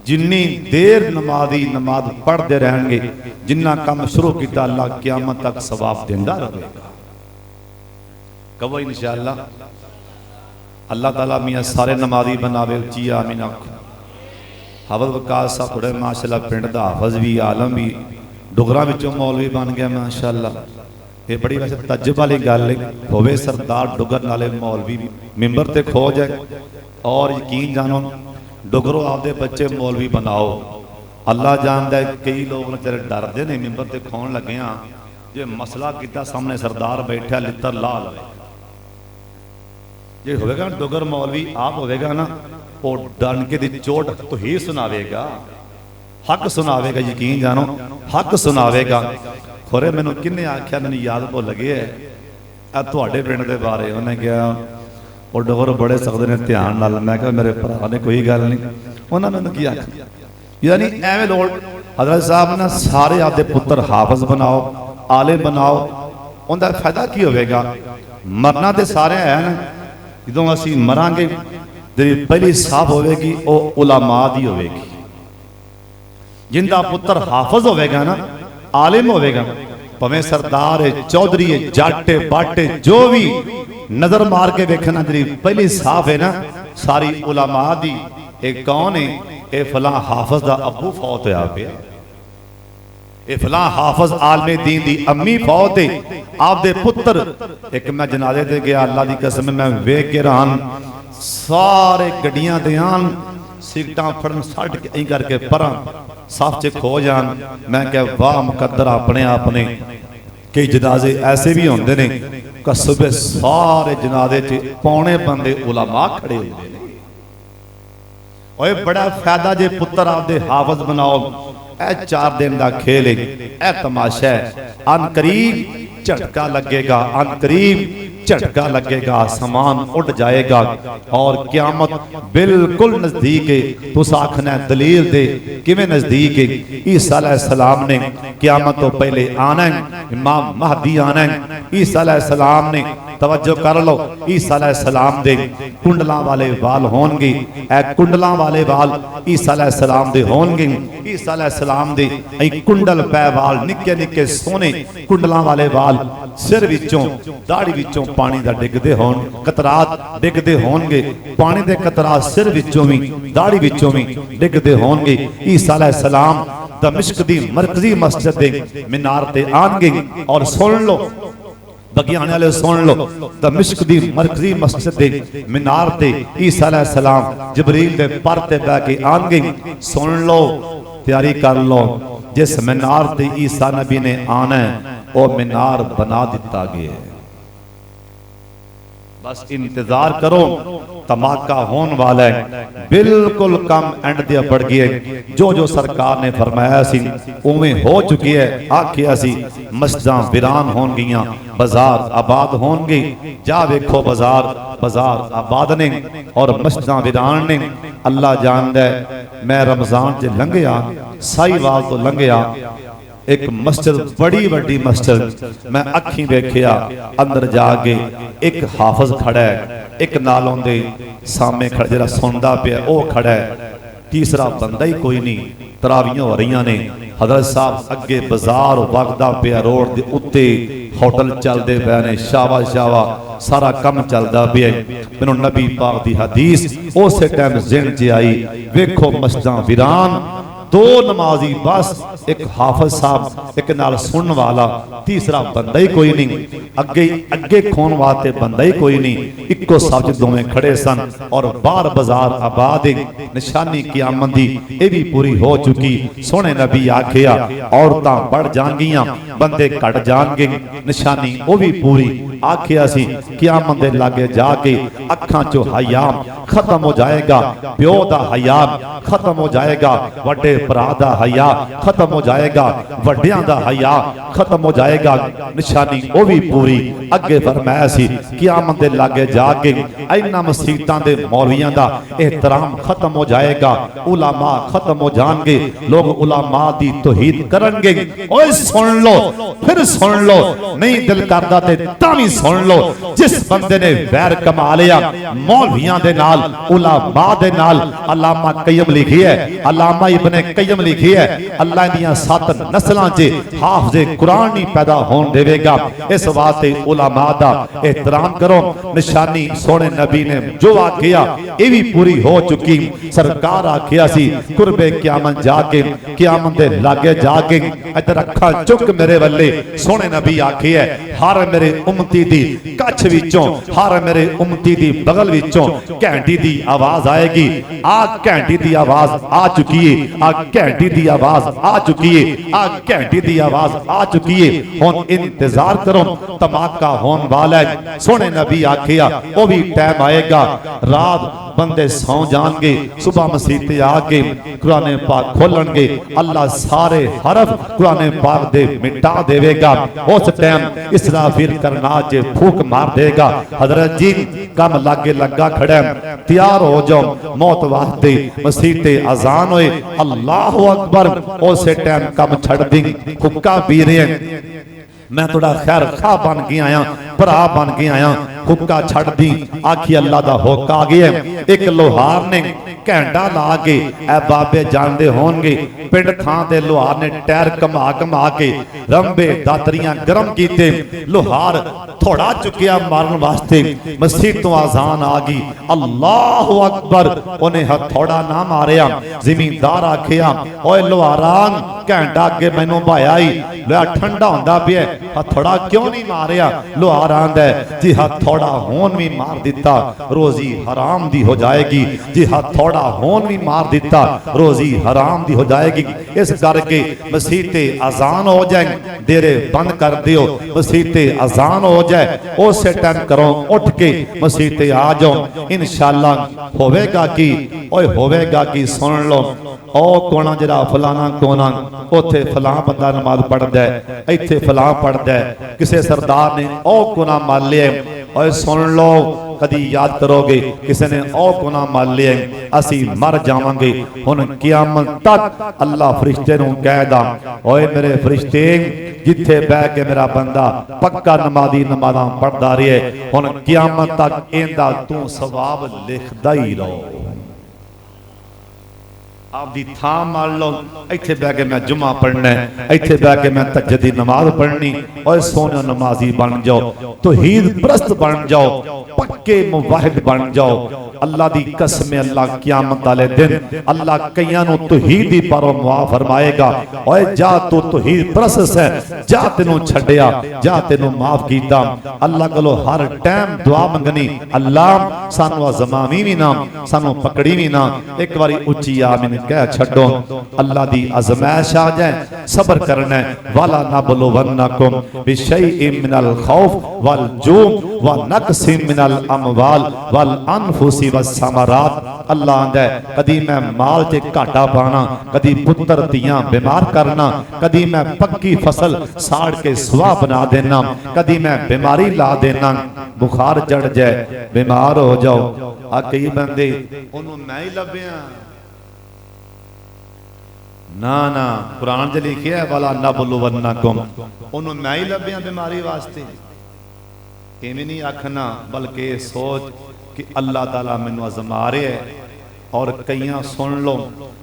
जिन्नी देर नमाजी नमाज पढ़ते रहेंगे, जिन्ना काम शुरू किया अल्लाह क़यामत तक सवाब देंदा रहेगा। कहो इंशाअल्लाह। अल्लाह ताला मियां सारे नमाजी बनावे, उच्ची आमीन आखो। हाफिज़ वकास साहब थोड़े माशाअल्लाह पिंड दा हाफिज़ भी, आलम भी, डुगरा विचों मौलवी बन गया माशाअल्लाह। ये बड़ी वैसे तज्जुब वाली गल है, होवे सरदार डुगर नाले मौलवी मिंबर ते खो जाए। और यकीन जानो डुगरो आपदे बच्चे मौलवी बनाओ, अल्लाह जानदा है कई लोग तेरे डरदे ने मिंबर ते खोन लगे हाँ, जे मसला किया सामने सरदार बैठा लित्तर ला लवे। जे होवेगा डुगर मौलवी आप होवेगा ना, वो डन के दी चोट तो ही सुनावेगा, हक सुनावेगा, यकीन जानो हक सुनावेगा। खोरे मैनू किन्ने आख्या, मैनू याद भुल गया है तुहाडे पिंड दे बारे, उन्हें कहा और डोगर बड़े सकते ने ध्यान नाल। मैं कहा मेरे भरा ने कोई गल नहीं, उन्हें मैनू की आख्या, यानी एवें लोग हज़रत साहब ना सारे आपदे पुत्र हाफिज़ बनाओ, आलिम बनाओ, उनका फायदा की होवेगा। मरना तो सारे है ना, जो असीं मरांगे जी पहली साफ होगी वो उलमा दी होगी। जिंदा पुत्र हाफिज होगा ना, आलिम होगा, भावें सरदार है, चौधरी है, जट है, बट है, जो भी नजर मार के देखना जी पहली साफ है ना, सारी उलमा दी। एक कौन है, ये फलां हाफिज दा अबू फौत होया पिया, ये फलां हाफिज आलमे दीन दी अम्मी फौत है, आपदे पुत्र। एक मैं जनाजे ते गया, अल्लाह दी कसम मैं वेख के रहन, सारे गड्डियां दे आन, सिगटां फड़न सट के ऐं करके परां साफ च खो जान। मैं क्या वाह मुकद्दर अपने आपने। कई जनाजे ऐसे भी होंदे ने कि सुबह सारे जनाजे च पौने बंदे उलमा खड़े होंदे ने। ओए बड़ा फायदा जे पुत्र आपदे हाफिज बनाओ, ए 4 दिन का खेल है, ए तमाशा है। अन करीब झटका लगेगा, अन करीब झटका लगेगा, आसमान उठ जाएगा और क़यामत बिल्कुल नजदीक है। तुस आखना दलील दे किवें नजदीक है। ईसा अलैहिस्सलाम ने क़यामत तो पहले आना है, इमाम महदी आना है। ईसा अलैहिस्सलाम ने तवज्जो कर लो, ईसा अलैहिस्सलाम दे कुंडलां वाले वाल होणगे, ए कुंडलां वाले वाल ईसा अलैहिस्सलाम दे होणगे। ईसा अलैहिस्सलाम दे ऐ कुंडल पै वाल निक्के निक्के सोने कुंडलां वाले वाल सिर विचों दाढ़ी विचों पानी दा डिगदे होण, कतरात डिगदे होणगे, पानी दे कतरात सिर विचों भी दाढ़ी विचों भी डिगदे होणगे। ईसा अलैहिस्सलाम दमिश्क दी मरकजी मस्जिद दे मीनार ते आणगे और सुन लो बगियाने वाले सुन लो, दमिश्क दी मरकजी मस्जिद दे मीनार ते ईसा अलैहिस्सलाम जिबरील दे पर ते बैठ के आणगे। सुन लो, तैयारी कर लो, जिस मीनार ते ईसा नबी ने आना है वो मीनार बना दिता गया है। बस इंतजार करो, धमाका होने वाला है, बिल्कुल कम एंड दिया बढ़ गई है। जो जो सरकार ने फरमाया सी उवें हो चुकी है। आखिया सी मस्जिदां वीरान होन गियां, बाजार आबाद होंगे। जा वेखो बाजार बाजार आबाद ने और मस्जिदां वीरान ने। अल्लाह जानदा है, मैं रमजान च लंघिया, साहिवाल तो लंघिया, एक मस्जिद बड़ी वड्डी मस्जिद मैं अखी वेखिया, अंदर जाके एक हाफज खड़ा है, एक नालों दे सामने खड़ा जिहड़ा सुनदा पिया वो खड़ा है, तीसरा बंदा ही कोई नहीं। तरावियां हो रही ने, हजरत साहब अगे बाजार वगदा पिया, रोड के उत्ते होटल चलते पे ने, शावा शावा सारा कम चलता पिया। मैनूं नबी पाक दी हदीस उस टाइम ज़हन च आई, वेखो मस्जिदां वीरान, दो नमाजी बस, एक हाफिज साहब, एक नाल सुनने वाला, तीसरा बंदा ही कोई नहीं, अगे अगे खोन वास्ते बंदा ही कोई नहीं। इको सब्ज दोवें खड़े सन और बाहर बाजार आबाद है। निशानी क़यामत दी ये भी पूरी हो चुकी। सोने नबी आखिया औरतां बढ़ जाणगियां, बंदे घट जाणगे, निशानी वो भी पूरी। आखिया सी क़यामत दे लागे जाके अखां चो हया खत्म हो जाएगा, प्यो दा हया खत्म हो जाएगा, वड्डे भरा दा हया खत्म हो जाएगा, वड्डियां दा हया खत्म हो जाएगा, निशानी वो भी पूरी। अगे फरमाया सी क़यामत दे लागे जाके इन्हां मसीतां दे मौलवियां दा एहतराम खत्म हो जाएगा, उलमा खत्म हो जाएंगे, लोग उलमा दी तौहीद करनगे। ओए सुन लो, फिर सुन लो, नहीं दिल करदा ते तां सुन लो। जिस बंदे ने वैर कमा लिया मौलवियां दे नाल, उलमा दे नाल, अल्लामा कय्यम लिखी है, अल्लामा इब्ने कय्यम लिखी है, अल्लाह दियां 7 नस्लां च हाफिज़े कुरान नहीं पैदा होन देवेगा। इस वास्ते उलमा दा एहतराम करो। निशानी सोने नबी ने जो आखिया ये भी पूरी हो चुकी। सरकार आखिया सी कुर्बे क़यामत जाके, क़यामत दे लागे जाके इधर अखां चुक मेरे वल्ले। सोने नबी आखिया हर मेरे उम्मती दी कच्छ विचों, हर मेरे उम्मती दी बगल विचों घंटी दी आवाज आएगी। आ घंटी दी आवाज आ चुकी है, आ घंटी दी आवाज आ चुकी है, आ घंटी दी आवाज आ चुकी है। हुण इंतजार करो, धमाका होने वाला है। सोने नबी आखिया वो भी टाइम आएगा, रात बंदे सौ जाएंगे, सुबह मसीते आके कुरान पाक खोलणगे, अल्लाह सारे हरफ कुरान पाक दे मिटा देवेगा। उस टाइम इसराफिल करनाच फूक मार देगा। हजरत जी कम लागे लगा खड़ा, तैयार हो जाओ मौत वास्ते। मसीते अजान होए, अल्लाह अकबर, उस टाइम कम छड़ दी, हुक्का पी रहे हैं। मैं थोड़ा खैर खा बन के आया, भरा बन के आया, हुक्का छड़ दी। आखी अल्लाह दा हुक्का आ गया। एक लोहार ने घंटा ला के, ए बाबे जानते होंगे, पिंड थां ते लोहार ने टायर घमा घमा के रंबे दातरियां गर्म कीते। लोहार थोड़ा चुकिया मारन वास्ते, मस्जिद तो आजान आ गई, अल्लाह अकबर। उन्हें हथौड़ा ना मारिया। जिमींदार आखिया ओए लोहारान घंटा अगे मैनू भाया ही लोहा ठंडा होंदा पिया, हथौड़ा क्यों नहीं मारिया? लोहार आंदा जी हथौड़ा होन भी मार दिता रोजी हराम दी हो जाएगी, जी हथौड़ा होन भी मार दिता रोजी हराम दी हो जाएगी। इस करके मसीते अजान हो जाए, देरे बंद कर दियो। मसीते अजान हो जाए उस टाइम करो उठ के मसीते आ जाओ, इंशाअल्लाह होवेगा कि ओए होवेगा कि सुन लो। ओ कोना जरा फलाना कोना, उथे फलां बंदा नमाज पढ़दा है, इत्थे फलां पढ़दा है, किसी सरदार ने ओ कोना मान लिया। और सुन लो कदी याद करोगे किसी ने ओ गुनाह मान लिया असी मर जावांगे। हुण क़यामत तक अल्लाह फरिश्ते नूं कहदा ओए मेरे फरिश्ते जिथे बह के मेरा बंदा पक्का नमाजी नमाज़ां पढ़दा रहे हुण क़यामत तक इंदा तू सवाब लिखदा ही रहो। आपकी थां मान लो इत्थे बह के मैं जुमा पढ़ना है, इत्थे बह के मैं तहज्जुद दी नमाज पढ़नी और सोने नमाजी बन जाओ, तौहीद प्रस्त बन जाओ, पक्के मुवाहिद बन जाओ। अल्लाह दी कसम अल्लाह क़यामत वाले दिन अल्लाह कईयां नूं तौहीद दी पारों मुआफ फरमाएगा ओए जा तू तौहीद प्रस्त है जा तेनू छड्डिया जा तेनू माफ कीता। अल्लाह कोलों हर टाइम दुआ मंगनी अल्लाह सानू आज़मावी भी ना सानू पकड़ी भी ना। एक बारी उच्ची आमीन कह छड्डो। अल्लाह दी आज़माइश आ जाए सब्र करना है। वाला नबलुवन्नकुम बिशैइन मिनल खौफ वल जू व नक्सिम मिनल अमवाल वल अनफुसी वस्समरात। अल्लाह आंदा है कदी मैं माल च घाटा पाना, कदी पुत्र तियां बीमार करना, कदी मैं पक्की फसल साड़ के सुहा बना देना, कदी मैं बीमारी ला देना, बुखार चढ़ जाए बीमार हो जाओ। आ कई बंदे ओनू मैं ही लभ्या ना ना कुरान च लिखिया है वाला नबलुवन्नकुम ओनू मैं ही लभ्या बीमारी वास्ते। इवें नहीं आखना बल्कि सोच कि अल्लाह ताला मैनू आज़मा रहा है। और कईयां सुन लो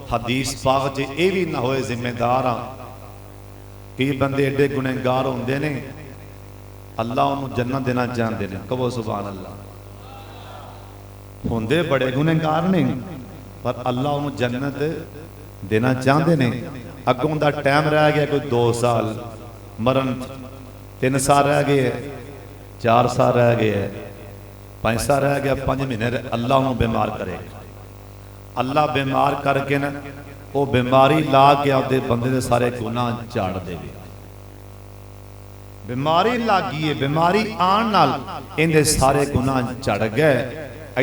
हदीस पाक च ये भी ना होए जिम्मेदार हाँ कई बंदे एडे गुनहगार होंदे ने अल्लाह उन्होंने जन्नत देना चाहते हैं। कहो सुभान अल्लाह। होंदे बड़े गुनहगार ने पर अल्लाह उन्होंने जन्नत देना चाहते हैं। अगों का टाइम रह गया कोई 2 साल मरण 3 साल रह गए 4 साल रह गए 5 साल रह गया 5 महीने अल्लाह उन्होंने बीमार करेगा। अल्लाह बीमार करके ना वो बीमारी ला के आपके बंदे दे सारे गुनाह झाड़ देवे। बीमारी लगी है बीमारी आन नाल इनके सारे गुनाह झड़ गए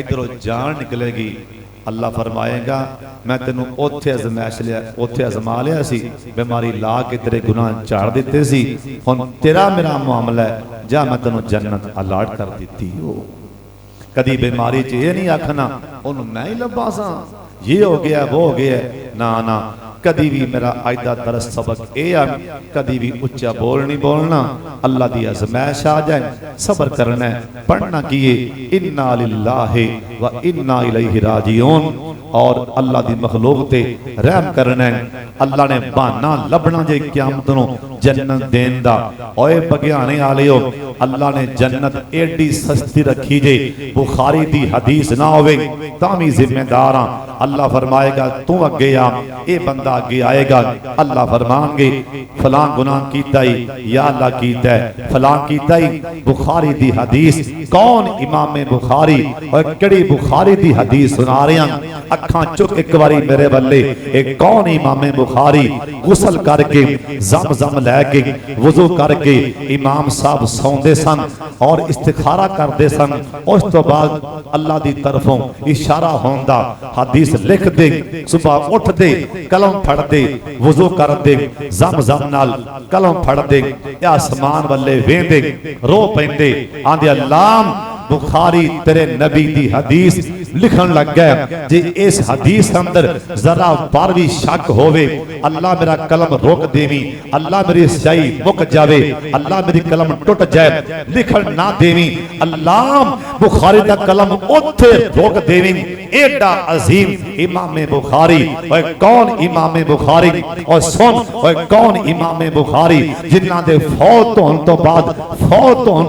इधरों जान निकलेगी। अल्लाह फरमाएगा मैं तेनू ओथे आजमाइश लिया ओथे आजमा लिया सी बीमारी ला के तेरे गुनाह झाड़ दिते सी हुण तेरा मेरा मामला है जा मैं तेनू जन्नत अलाट कर दी हो। कदी बीमारी च ये नहीं आखना उन्होंने मैं ही लब्बा सा ये हो गया वो हो गया ना ना। कदी भी मेरा अज का दरस सबक यह है कदी भी उच्चा बोल नहीं बोलना। अल्लाह की आज़माइश आ जाए सब्र करना है पढ़ना किए इन्ना लिल्लाहि व इन्ना इलैहि राजिऊन और अल्लाह की मखलूक ते रहम करना है। अल्लाह ने बहाना लभना जे क़यामत नूं जन्नत देन दा। ओए बगियाने वालियो अल्लाह ने जन्नत एडी सस्ती रखी जे बुखारी दी हदीस ना होवे तां भी जिम्मेदार हां। अल्लाह फरमाएगा तू अगे आ ये बंदा अगे आएगा। अल्लाह फरमाएंगे फलां गुनाह कीता ही या अल्लाह कीता है फलां कीता ही। बुखारी दी हदीस कौन इमाम बुखारी और केड़ी बुखारी दी हदीस सुना रहे हैं। अखां चुक एक बारी मेरे बल्ले एक कौन इमाम बुखारी गुसल करके ज़म-ज़म लैके वुजू करके इमाम साहब सौंदे सन और इस्तिखारा करते सन। उस तो बाद अल्लाह की तरफों इशारा होंदा हदीस लिख दे सुबह उठ दे कलम फड़ दे वुजू कर दे ज़म-ज़म नाल कलम फड़ दे आसमान वाले वेंदे रो पैंदे आंदे अल्लाह बुखारी तेरे नबी दी हदीस लिखन लग गए जे इस हदीस अंदर जरा पर भी शक होवे अल्लाह मेरा कलम रोक देवी अल्लाह मेरी स्याही मुक जावे अल्लाह मेरी कलम टूट जाए लिखन ना देवी अल्लाह बुखारी दा कलम ओथे रोक देवी। एडा अजीम इमाम बुखारी और कौन इमाम बुखारी और सुन और कौन इमाम बुखारी जिन्हां दे फौत होने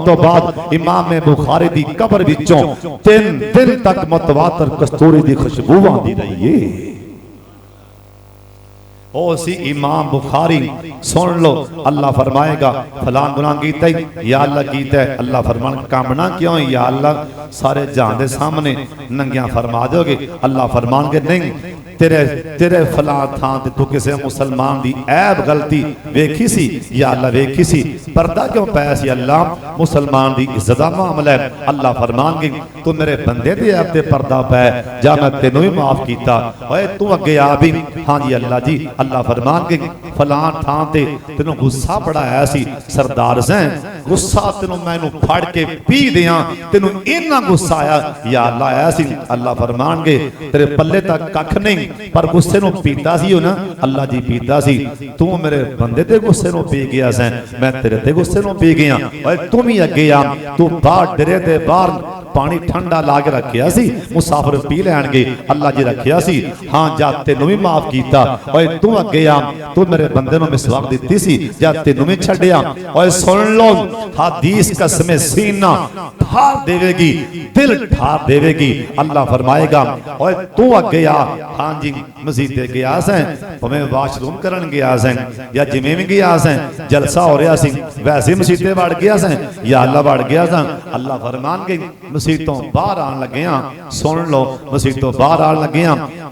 तो बाद इमाम बुखारी दी कब्र विचों 3 दिन तक मुतवातर कस्तूरी दी खुशबू आंदी रही है। ओ सी इमाम बुखारी सुन लो अल्लाह फरमाएगा फलां गुनाह कीता है या अल्लाह कीता है। अल्लाह फरमान कामना क्यों या अल्लाह सारे जहां दे सामने नंगियां फरमा दोगे। अल्लाह फरमानगे नहीं तेरे तेरे फलां थां ते तू किसी मुसलमान दी ऐब गलती वेखी सी या अल्लाह वेखी सी पर्दा क्यों पाया सी अल्लाह मुसलमान दी इज्जत दा मामला है अल्लाह फरमानगे तू मेरे बंदे दे ऐब ते पर्दा पाया जा मैं तेनू भी माफ कीता ओए तू अगे आ भी हाँ जी अल्लाह फरमानगे फलां थां ते तेनू गुस्सा बड़ा आया सी सरदार सैं गुस्सा तेनू मैनू फड़ के पी दियां तेनू इन्ना गुस्सा आया या अल्लाह आया सी अल्लाह फरमानगे तेरे पल्ले तक कख नहीं पर गुस्से नू पीता सी हो ना अल्लाह जी पीता सी तू मेरे बंदे ते गुस्से नू पी गया सैं मैं तेरे ते गुस्से नू पी गया ओए तू भी अगे आ तू बाहर डरे ते बाहर पानी ठंडा ला के रखिया सी मुसाफिर पी लैणगे अल्लाह जी रखिया सी हाँ जा तेनू भी माफ कीता ओए तू अगे आ तू मेरे बंदे नू मिसवाक दित्ती सी जा तेनू भी छड्डिया ओए सुन लो हदीस कसम सीना ठार देवेगी दिल ठार देवेगी अल्लाह फरमाएगा ओए तू अगे आ हाँ जी मसीते गया सैं भावें वाशरूम करन गया सैं या जिवें भी गया सैं जलसा हो रहा सी वैसे मसीते वड़ गया सैं या अल्लाह वड़ गया सैं अल्लाह फरमानगे मसीतों बाहर आन लगे सुन लो मसीतों बाहर आन लगे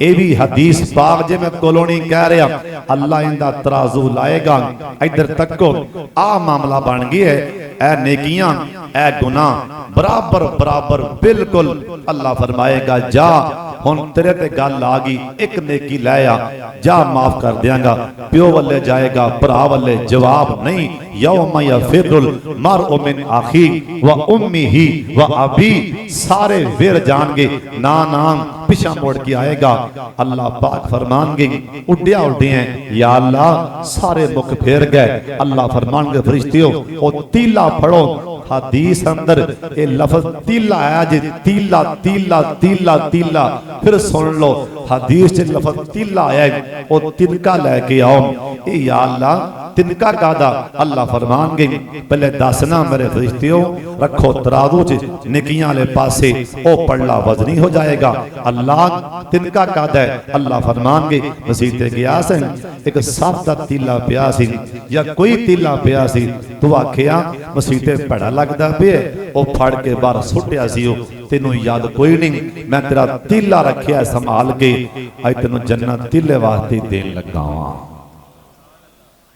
ये भी हदीस पाक जे मैं कोलों नहीं कह रहा अल्लाह इनका तराजू लाएगा इधर तको आ मामला बन गया है ए नेकियां ए गुनाह बराबर बराबर बिल्कुल अल्लाह फरमाएगा जा हुण तेरे ते गल आ गई एक नेकी लै आ जा माफ कर देंगा प्यो वाले जाएगा भरा वाले जवाब नहीं यौम यफिरुल मरउ मिन अखी व उम्मिही व अबी सारे फिर जाएंगे ना नाम पिछा मुड़ के आएगा अल्लाह पाक फरमानगे उड्डिया उड्डिया या अल्लाह सारे मुख फेर गए अल्लाह फरमानगे फरिश्तियों ओ तीला पढ़ो हदीस अंदर ये लफ्ज तीला आया जी तीला तीला तीला तीला फिर सुन लो हदीस च लफ्ज तीला आया ओ तिनका लेके आओ ए या अल्लाह तिनका कादा अल्लाह फरमानगे पहले दसना मेरे फरिश्तियों रखो तराजू च नेकियां वाले पासे ओ पड़ला वजनी हो जाएगा अल्लाह तिनका कादा है अल्लाह फरमानगे मसीते गया से एक साफ दा तीला पिया सी या कोई तीला पिया सी तू आखिया मसीते भड़ा लगदा पे ओ फड़ के बाहर सुटिया सी तेनू याद कोई नहीं मैं तेरा तीला रखिया संभाल के अज तेनू जन्नत तीले वास्ते देन लगा वां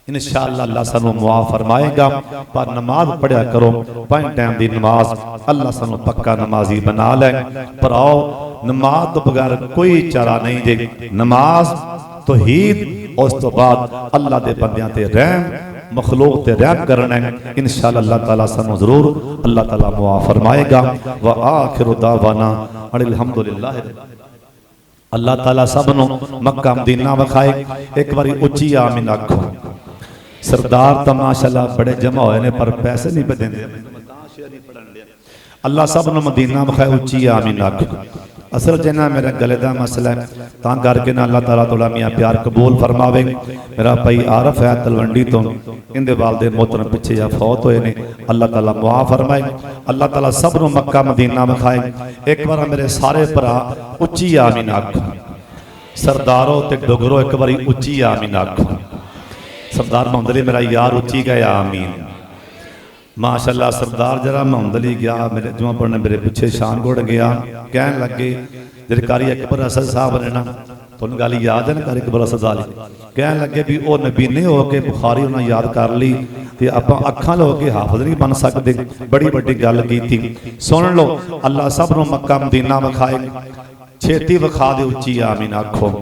इंशाअल्लाह अल्लाह सानू मुआफ फरमाएगा पर नमाज पढ़िया करो 5 टाइम दी नमाज अल्लाह सानू पक्का नमाजी बना ले पर आओ नमाज तो बगैर कोई चारा नहीं जे नमाज तौहीद उस तो बाद अल्लाह दे बंदियां ते रहम मखलूक ते रहम करना है इंशाअल्लाह अल्लाह ताला सानू जरूर अल्लाह ताला मुआफ फरमाएगा व आखिरु दावाना अल्हम्दुलिल्लाह अल्लाह ताला सबनों मक्का मदीना विखाए एक बारी उच्ची आमीन आखो सरदार तो माशाअल्लाह बड़े जमा होए ने पर पैसे नहीं पे देंदे अल्लाह सबनों मदीना विखाए उच्ची आमीन आखो असल जना मेरा गले का मसला है तां करके ना अल्लाह ताला तोला मियां प्यार कबूल फरमावे मेरा भाई आरफ है तलवंडी तो इनके वालदे मोहतरम पिछे या फौत होए ने अल्लाह ताला मुआफ फरमाए अल्लाह ताला सबनों मक्का मदीना विखाए एक बार मेरे सारे भरा उच्ची आमीन आखो सरदारों ते डोगरो एक बारी उच्ची आमीन आखो सरदार मोहम्मद अली मेरा यार उच्ची गया आमीन माशाअल्लाह सरदार जरा मोहम्मद अली गया मेरे जुमा पढ़ने मेरे पीछे शानगुड़ गया कहन लगे जेडे कारी अकबर असद साहब ने ना तुहानू गल याद है ना कारी अकबर असद वाली कहन लगे भी वो नबीने हो के बुखारी उन्हें याद कर ली ते आपां अखां लो के हाफिज नहीं बन सकते बड़ी वड्डी गल कीती सुन लो अल्लाह सबनों मक्का मदीना विखाए छेती विखा दे उच्ची आमीन आखो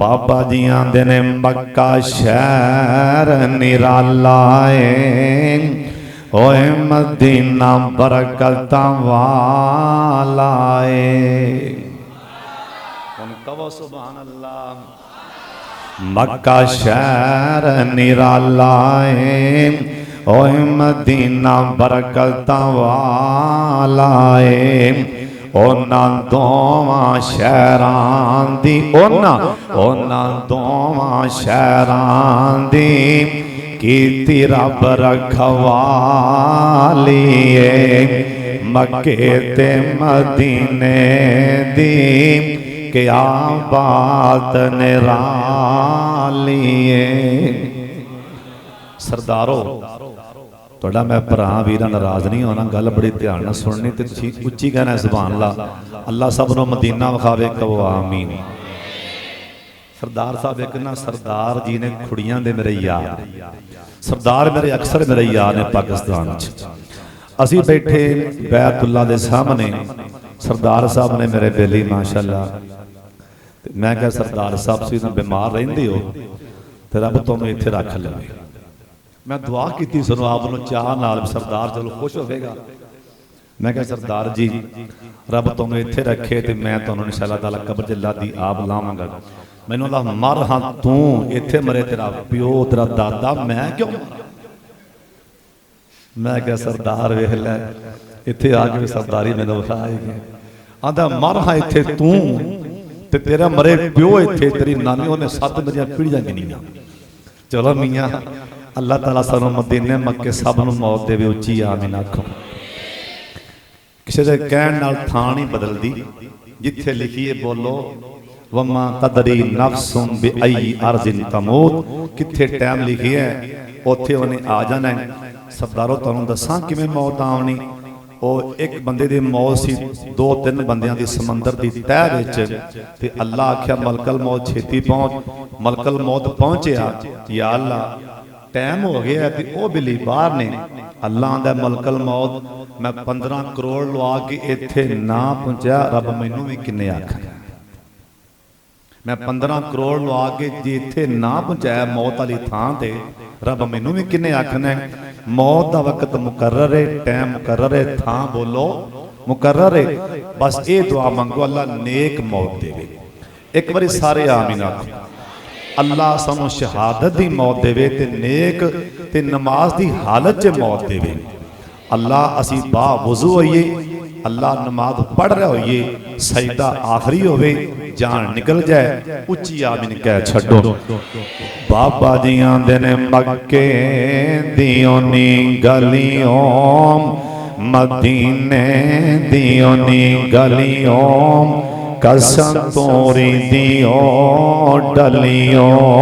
बाबा जी आंदे ने मक्का शहर निराला है ओए मदीना बरकतां वाला है कहो सुभान अल्लाह मक्का शहर निराला है ओए मदीना बरकतां वाला है ओना दोवां शहरां दी ओना दोवां शहरां दी कीती रब रखवाली मक्के ते मदीने दी क्या बात निराली सरदारो थोड़ा मैं भरा वीर नाराज नहीं होना गल बड़ी ध्यान नाल सुननी ते उच्ची कहना सुभान अल्लाह अल्लाह सबनों मदीना विखावे कहो आमीन सरदार साहब एक ना सरदार जी ने कुड़ियां दे मेरे यार, सरदार मेरे अक्सर मेरे यार ने पाकिस्तान असी बैठे बैतुल्ला दे सामने, सरदार साहब ने मेरे बेली माशाअल्लाह। मैं क्या सरदार साहब सी बीमार रहिंदे हो ते रब तुहानूं इत्थे रख लवे। मैं दुआ की सुनो आप चाह नाल सरदार चलो खुश होगा। मैं क्या सरदार जी रब तुहानूं इत्थे रखे तो मैं तुहानूं इंशाअल्लाह ताला कब्र च लादी आप लावांगा। मैनूं दा मर हाँ तू इत्थे मरे तेरा प्यो तेरा दादा मैं क्यों मरा। मैं क्या सरदार वेख लै इत्थे आके सरदारी मैनूं विखाई गए। आंदा मर हाँ इत्थे तू ते तेरा मरे प्यो इत्थे तेरी नानी उन्हें 7 मेरियां पीढ़ियां गिनियां। चलो मियाँ अल्लाह ताला सानूं मदीने मक्के सब नूं मौत देवे उच्ची आमीन आखो। किसी के कहण नाल थां नहीं बदलदी, जिथे लिखीए बोलो वमा तदरी नफ्सुम बिअई अर्जिन तमूत, किथे टाइम लिखी है उत्थे उन्हें आ जाना है। सरदारों तुहानूं दसां किवें मौत आवनी। ਉਹ एक बंदे दी मौत सी 2-3 बंदियां दी समंदर दी तह विच ते अल्लाह आख्या मलकल मौत छेती पहुंच। मलकल मौत पहुंचया या अल्लाह टाइम हो गया ते ओ बिल्ली बाहर ने। अल्लाह आंदा मलकल मौत मैं 15 करोड़ लवा के इत्थे ना पहुंचा रब मैनूं भी किन्ने आखना। मैं 15 करोड़ लवा के जे इत्थे ना पहुंचाया मौत वाली थां ते रब मैनूं भी किन्ने आखना। मौत का वक्त मुकर्रर है, टाइम मुकर्रर है, थां बोलो मुकर्रर है। बस ये दुआ मंगो अल्लाह नेक मौत देवे। एक बारी सारे आमीन आखो। अल्लाह सानू शहादत की मौत देवे ते नेक ते नमाज की हालत च मौत देवे। अल्लाह असी बा वुजू होइए, अल्लाह नमाज पढ़ रहे होइए, सजदा आखिरी होवे, जान निकल जाए, उच्ची आमीन कह छड्डो। बाबा जी आंदे ने मक्के दियों नी गलियों, मदीने दियों नी गलियों, कसम तोरी दियों डलियों।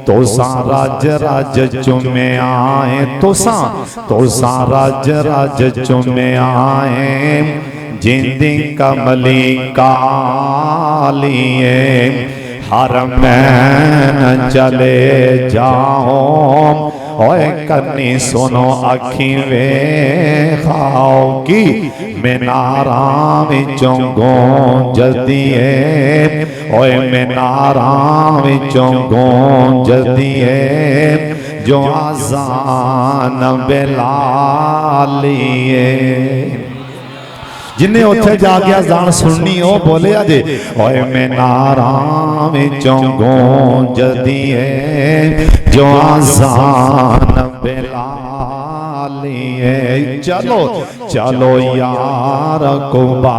तुसां राज राज चुमे आए, तुसां राज राज चुमे आए, जिंदी कमली कालिए हर मैं चले जाओ। ओए कन्नी सुनो अखी वे खाओ की मीनारा विचों गूंजदिए। ओए मीनारा विचों गूंजदिए जो आज़ान बिलालिए। जिन्हें उत्थे जाके अज़ान सुननी हो बोले अजे ओए मीनारा विचों गूंजदिए जो आज़ान बिलालिए। चलो चलो यार कुबा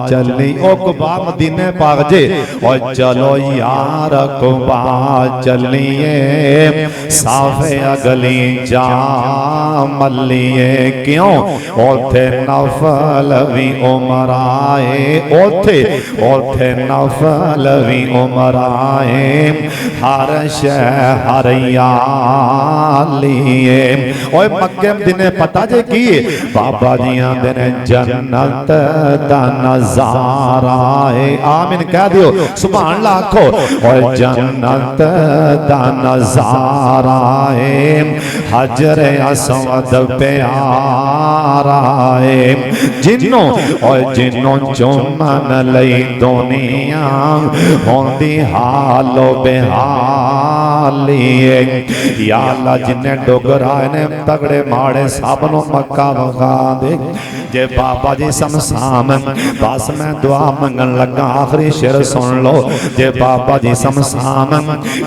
चली, ओ कुबा मदीने पाक जे। और चलो यार कुबा चलिए, साफे अगली जा मलिए। क्यों ओथे नफल भी उमर आए, ओथे नफल भी उमर आए, हर शह हर यालिए। ओए मक्के दिने पता जे की बाबा जी आंदे ने जन्नत दा नजारा है। आमीन कह दियो सुभान अल्लाह आखो। ओए जन्नत दा नजारा है, हजर असवद प्यारा है। जिन्नों ओए जिन्नों चुमन लई दुनिया होंदी हालो बेहाली। या अल्लाह जिन्ने डोगरा ने तगड़े माड़े सब नो मक्का वखा दे। जे बाबा जी समसाम बस मैं दुआ मंगन लगा, आखिरी शेर सुन लो। जे बाबा जी समसाम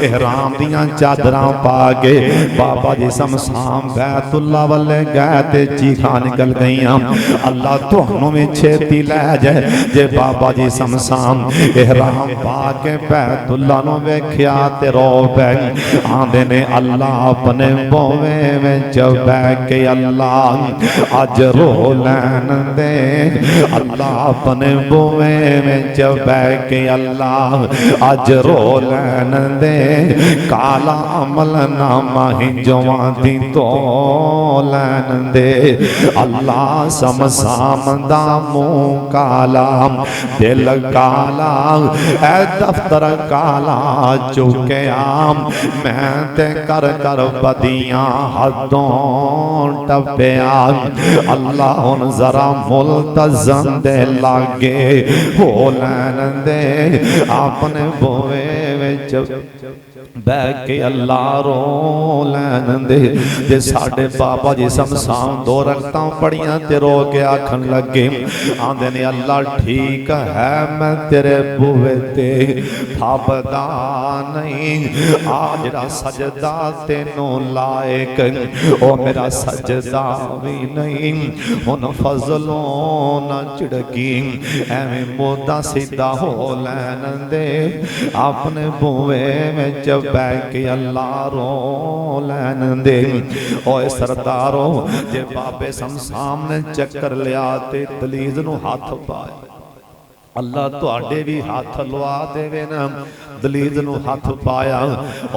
इहराम दियां चादरां पा के बाबा जी समसाम बैतुल्ला वाले गए ते चीखां निकल गईयां। अल्लाह तुहानू भी छेती लै जाए। जे बाबा जी समसाम इहराम पा के बैतुल्ला नू वेख्या ते रो पै आंदे ने अल्लाह अपने बोवे विच बह के अल्लाह अज रो लैन दे, अल्लाह अपने बोवे विच बह के अल्लाह अज रो लैन दे, काला अमल नामा हिंजवां दी तो लैन दे, अल्लाह समसाम दा मुंह काला दिल काला ऐ दफ्तर काला चुके आम मैं ते कर कर बदियां हदों टप्पिया, अल्लाह हुन जरा मुल्तज़म दे लागे हो लैन दे, अपने बोवे विच बह के अल्लाह रो लैन दे। जे साडे बाबा जी समसाम दो रखतां पढ़ियां ते रो के आखन लगे आंदे ने अल्लाह ठीक है मैं तेरे बूहे ते फबदा नहीं, आ जिहड़ा सजदा तेनों लायक ओ मेरा सजदा भी नहीं, हुन फजलों ना झिड़की एवें मोदा सीधा हो लैन दे, अपने बूहे विच बह के अल्लाह रो लैन दे। ओए सरदारो जे बाबे समसाम ने चक्कर लिया ते दलीज नूं हथ पाया, अल्लाह तुहाडे भी हाथ लवा देवे ना, दलीज नूं हाथ पाया।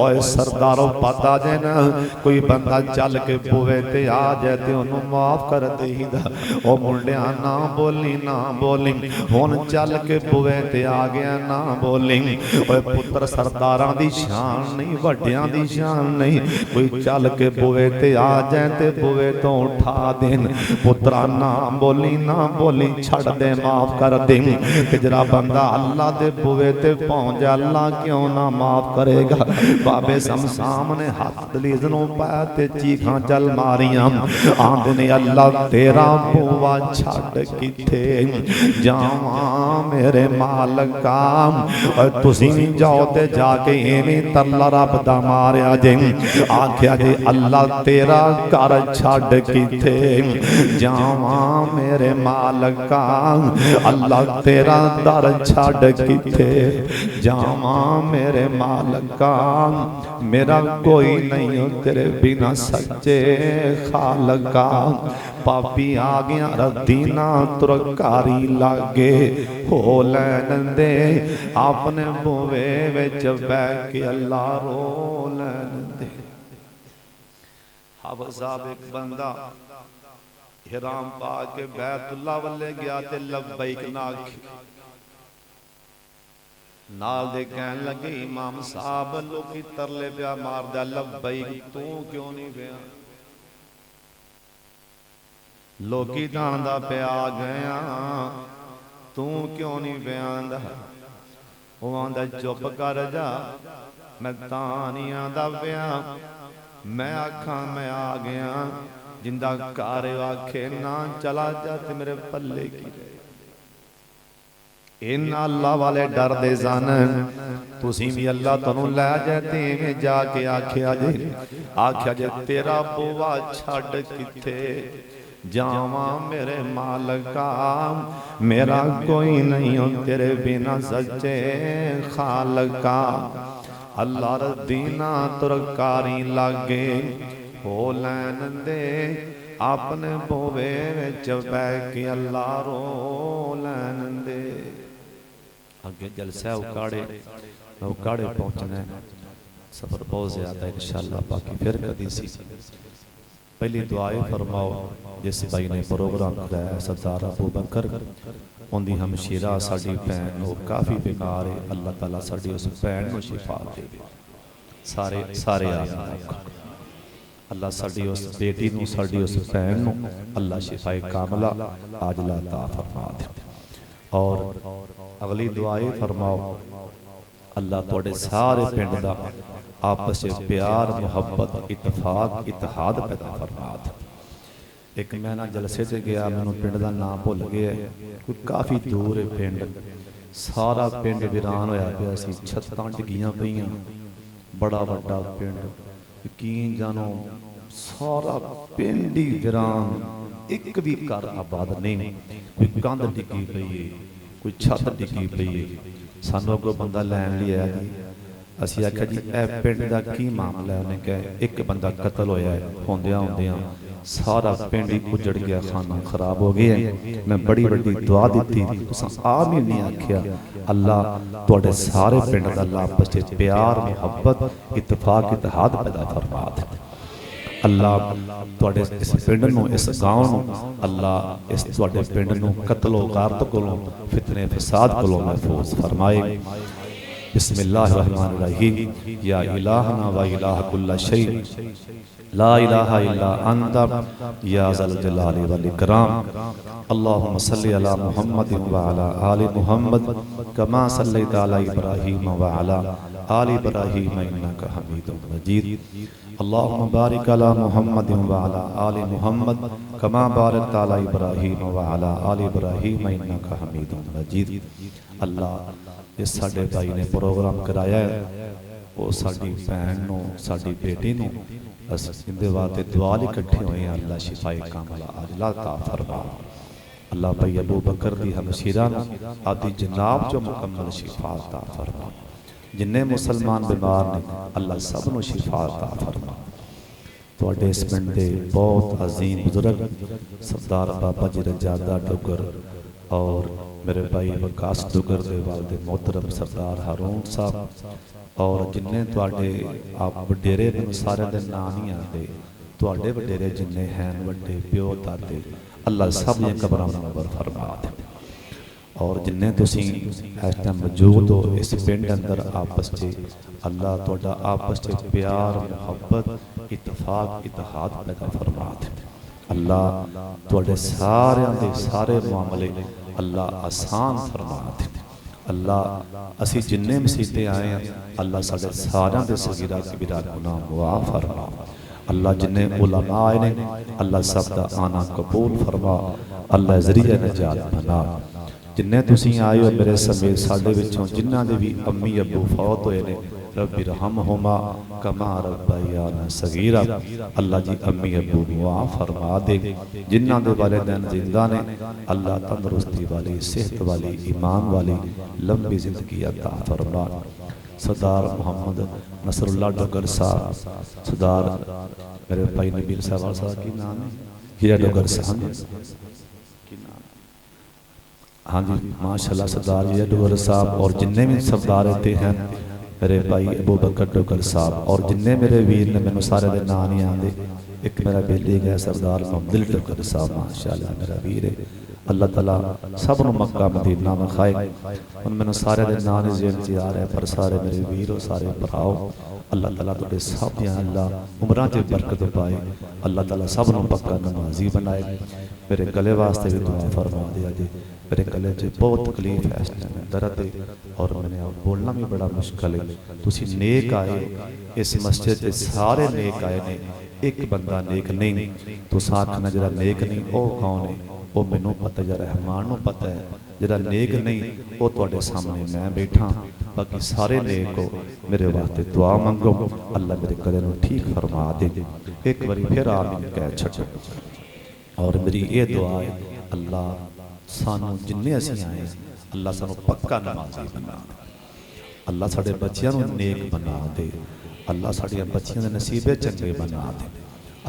ओए सरदारों पता जे ना कोई बंदा चल के बूहे ते आ जाए ते ओनू माफ कर देईदा, ओ मुंडिया ना बोली ना बोली, हुण चल के बूहे ते आ गया ना बोली। ओए पुत्र सरदारां दी शान नहीं, वड्डियां दी शान नहीं, कोई चल के बूहे ते आ जाए ते बूहे तो उठा देन, पुत्रा ना बोली ना बोली, छड़ दे माफ कर दे। जरा बंदा अल्लाह दे बूहे ते पहुंच अल्लाह क्यों ना माफ करेगा। बाबे समसाम ने हाथ दलीज नूं पाया ते चीखां चल मारियां, आंदे ने अल्लाह तेरा बूहा छड़ किथे जावां मेरे मालका, तुसीं भी जाओ ते जाके एवें तरला रब दा मारिया जे, आख्या जे अल्लाह तेरा घर छड़ किथे जावां मेरे मालका, अल्लाह तेरा दर छड़ किथे जावां मेरे मालका, मेरा कोई नहीं तेरे बिना सच्चे खालका। पापी आ गया रदीना तुरकारी लागे हो लैन दे, अपने बूहे विच बह के अल्लाह रो लैन दे। हाफिज़ साहब एक बंदा हिराम पा के बैतुल्ला वल्ले गया ते लब्बैक ना आखी, नाल दे कहन लगे इमाम साहब लोकी तरले पिया मारदा लब्बैक तू क्यों नहीं पिया, लोकी दांदा पिया गया तू क्यों नहीं पियांदा, वो आंदा चुप कर जा मैं तां नहीं आंदा पिया, मैं आखां मैं आ गया, जिंदा घर आखे ना चला जा ते मेरे पल्ले की रहे। इन्ना अल्लाह वाले डर दे सन, तुसीं भी अल्लाह तुहानूं लै जाए ते इवें जाके आख्या जे तेरा बूहा छड़ किथे जावां मेरे मालका, मेरा कोई नहीं हो तेरे बिना सच्चे खालका। अल्लाह रदीना तुरकारी लागे हो लैन दे, अपने बूहे विच बह के अल्लाह रो लैन दे। अगे जलसा उकाड़े पहुंचना है, सफर बहुत ज्यादा इंशाअल्लाह, बाकी फिर कदी सी। पहली दुआएं फरमाओ जिस भाई ने प्रोग्राम कराया सरदार अबू बकर, उनकी हमशीरा साडी भैन वो काफ़ी बेकार है, अल्लाह ताला साडी उस भैन को शिफा दे, सारे अल्लाह साडी उस बेटी नूं साडी उस भैन नूं अल्लाह शिफाए कामला आजला अता फरमा दे। और अगली दुआएं फरमाओ अल्लाह तुहाडे सारे पिंड दा आपस में प्यार मुहब्बत इतफाक इतिहाद पैदा फरमा दे। एक मैं ना जलसे से गया, मैनूं पिंड का नाम भुल गया, कोई काफ़ी दूर है पिंड, सारा पिंड वीरान होया पिया सी, छत्तां डिगियां पईयां, बड़ा वड्डा पिंड, यकीन जानो सारा पिंड ही वीरान, एक भी घर आबाद नहीं, कोई कंध डिगी पई है, कोई छत डिगी पई है। सानू कोई बंदा लैन लिया जी ਅਸੀਂ ਆਖਿਆ ਜੀ ਇਹ ਪਿੰਡ ਦਾ ਕੀ ਮਾਮਲਾ ਹੈ? ਉਹਨੇ ਕਿਹਾ ਇੱਕ ਬੰਦਾ ਕਤਲ ਹੋਇਆ ਹੈ, ਹੁੰਦਿਆਂ ਹੁੰਦਿਆਂ ਸਾਰਾ ਪਿੰਡ ਹੀ ਉਜੜ ਗਿਆ, ਖਾਨਾ ਖਰਾਬ हो गया है। मैं बड़ी बड़ी दुआ दी, तुसां आप ही नहीं आख्या अल्लाह तुहाडे सारे पिंड दा अल्लाह आपस च प्यार मुहब्बत इतफाक इतिहाद पैदा फरमा दे। अल्लाह तुहाडे इस पिंड नूं, इस गांव नूं अल्लाह इस तुहाडे पिंड नूं कत्लो गारत कोलों, फितने फसाद कोलों महफूज फरमाए। बिस्मिल्लाहिर्रहमानिर्रहीम। या इलाहना व इलाह कुल्ल शै ला इलाहा इल्ला अंता या ज़ल जलाली वल इकराम। अल्लाहुम्मा सल्लि अला मुहम्मद व अला आलि मुहम्मद कमा सल्लैता अला इब्राहीम व अला आलि इब्राहीम इन्नका हमीदुम मजीद। अल्लाहुम्मा बारिक अला मुहम्मद व अला आलि मुहम्मद कमा बारकता अला इब्राहीम व अला आलि इब्राहीम इन्नका हमीदुम मजीद। अल्लाह इस साडे भाई ने प्रोग्राम कराया है, वो साडी भैन नूं, साडी बेटी नूं इहदे वास्ते दुआ लई इकट्ठे होए हैं। अल्लाह शिफाए कामला अल्लाह अता फरमा। अल्लाह भाई अबू बकर दी हमशीरा नूं आदि जनाब जो मुकम्मल शिफा अता फरमा। जिन्ने मुसलमान बीमार ने अल्लाह सब नूं शिफा अता फरमा। तुहाडे इस पिंड दे बहुत अजीम बुजुर्ग सरदार बाबा जी रजादा डुगर और मेरे भाई वकास डुगर दे वालिद मोहतरम सरदार हारून साहब और जिन्ने तुहाडे आप वडेरे मैनूं सारे दे नाम नहीं आते, तुहाडे वडेरे जिन्ने हैं वड्डे प्यो दादे अल्लाह सब दी कबरां नूर फरमा दे। और जिन्ने तुसीं इस टाइम मौजूद हो इस पिंड अंदर आपस च अल्लाह तुहाडा आपस च प्यार मुहब्बत इतफाक इतिहाद पैदा फरमा दे। अल्लाह तुहाडे सारियां दे सारे मामले अल्लाह आसान फरमा दे। अल्लाह असी जिन्ने मसीते आए हैं अल्लाह साडे सारियां दे सगीरा कबीरा गुनाह मुआफ फरमा। अल्लाह जिन्ने उलमा आए ने अल्लाह सब दा आना कबूल फरमा। अल्लाह ज़रिया नजात बना। जिन्ने तुसीं आए हो मेरे समेत साडे विचों जिन्हां दे भी अम्मी अबू फौत होए ने रब्बी रहमहुमा कमा रब्बयाना सगीरा। अल्लाह जी अम्मी अबू मुआफ फरमा दे। जिन्हां दे वालिदैन जिंदा ने अल्लाह तंदुरुस्ती वाली, सेहत वाली, ईमान वाली लंबी जिंदगी अता फरमा। सरदार मोहम्मद नसरुल्लाह डुगर साहब, सरदार मेरे भाई नबील साहब की नाम है हीरा डुगर साहब, हाँ जी माशाल्लाह सरदार हीरा डुगर साहब और जिन्ने भी सरदार रहते हैं मेरे भाई अबू बकर डुगर साहब और जिन्ने मेरे वीर ने मैंने सारे दे नाम नहीं आते। एक मेरा बेली गया सरदार मोहम्मद डुगर साहब माशाल्लाह मेरा वीर है। अल्लाह ताला सब नूं मक्का मदीना विखाए। हुण मैनूं सारे दे नाम नहीं ज़हन च आ रहे पर सारे मेरे वीर सारे भराओ अल्लाह ताला तुहाडे सब दियां अल्लाह उमरां च बरकत पाए। अल्लाह ताला सब नूं पक्का नमाजी बनाए। मेरे गले वास्ते भी दुआ फरमा दे। अज मेरे गले च बहुत तकलीफ है, इस टाइम दर्द है और मैंने बोलना भी बड़ा मुश्किल है। तुसीं नेक आए इस मस्जिद से सारे नेक आए ने, एक बंदा नेक नहीं। तुसीं आखना जरा नेक नहीं वो कौन है? वो मैनूं पता, जरा रहमान नूं पता है। जरा नेक नहीं वो तुहाडे सामने मैं बैठा, बाकी सारे नेक हो। मेरे वास्ते दुआ मंगो अल्लाह मेरे गले नूं ठीक फरमा दे। एक बारी फिर आमीन कह छड्डो। और मेरी ये दुआ है अल्लाह सानू जिन्ने असीं आए अल्लाह सानू पक्का नमाज़ी बना दे। अल्लाह साडे बच्चियां नूं नेक बना दे। अल्लाह साडियां बच्चियां दे नसीबे चंगे बना दे।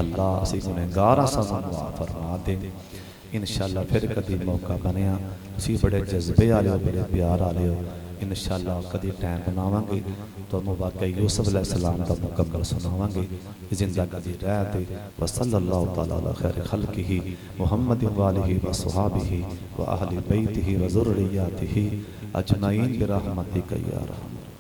अल्लाह असीं गुनहगार सानू माफ़ फरमा दे। इंशाअल्लाह फिर कभी मौका बनया तुसीं बड़े जज्बे वाले हो, बड़े प्यार वाले हो। इंशाअल्लाह कभी टाइम बनावांगे तो वाकई यूसुफ अलैहिस्सलाम का मुकम्मल सुनावांगे जिंदा कभी रहते। व सल्लल्लाहु तआला अला खैर खल्किही मुहम्मद व आलिही व सहाबिही व अहली बैतिही व ज़ुर्रिय्यतिही अजमईन बिरहमतिका या रहमान।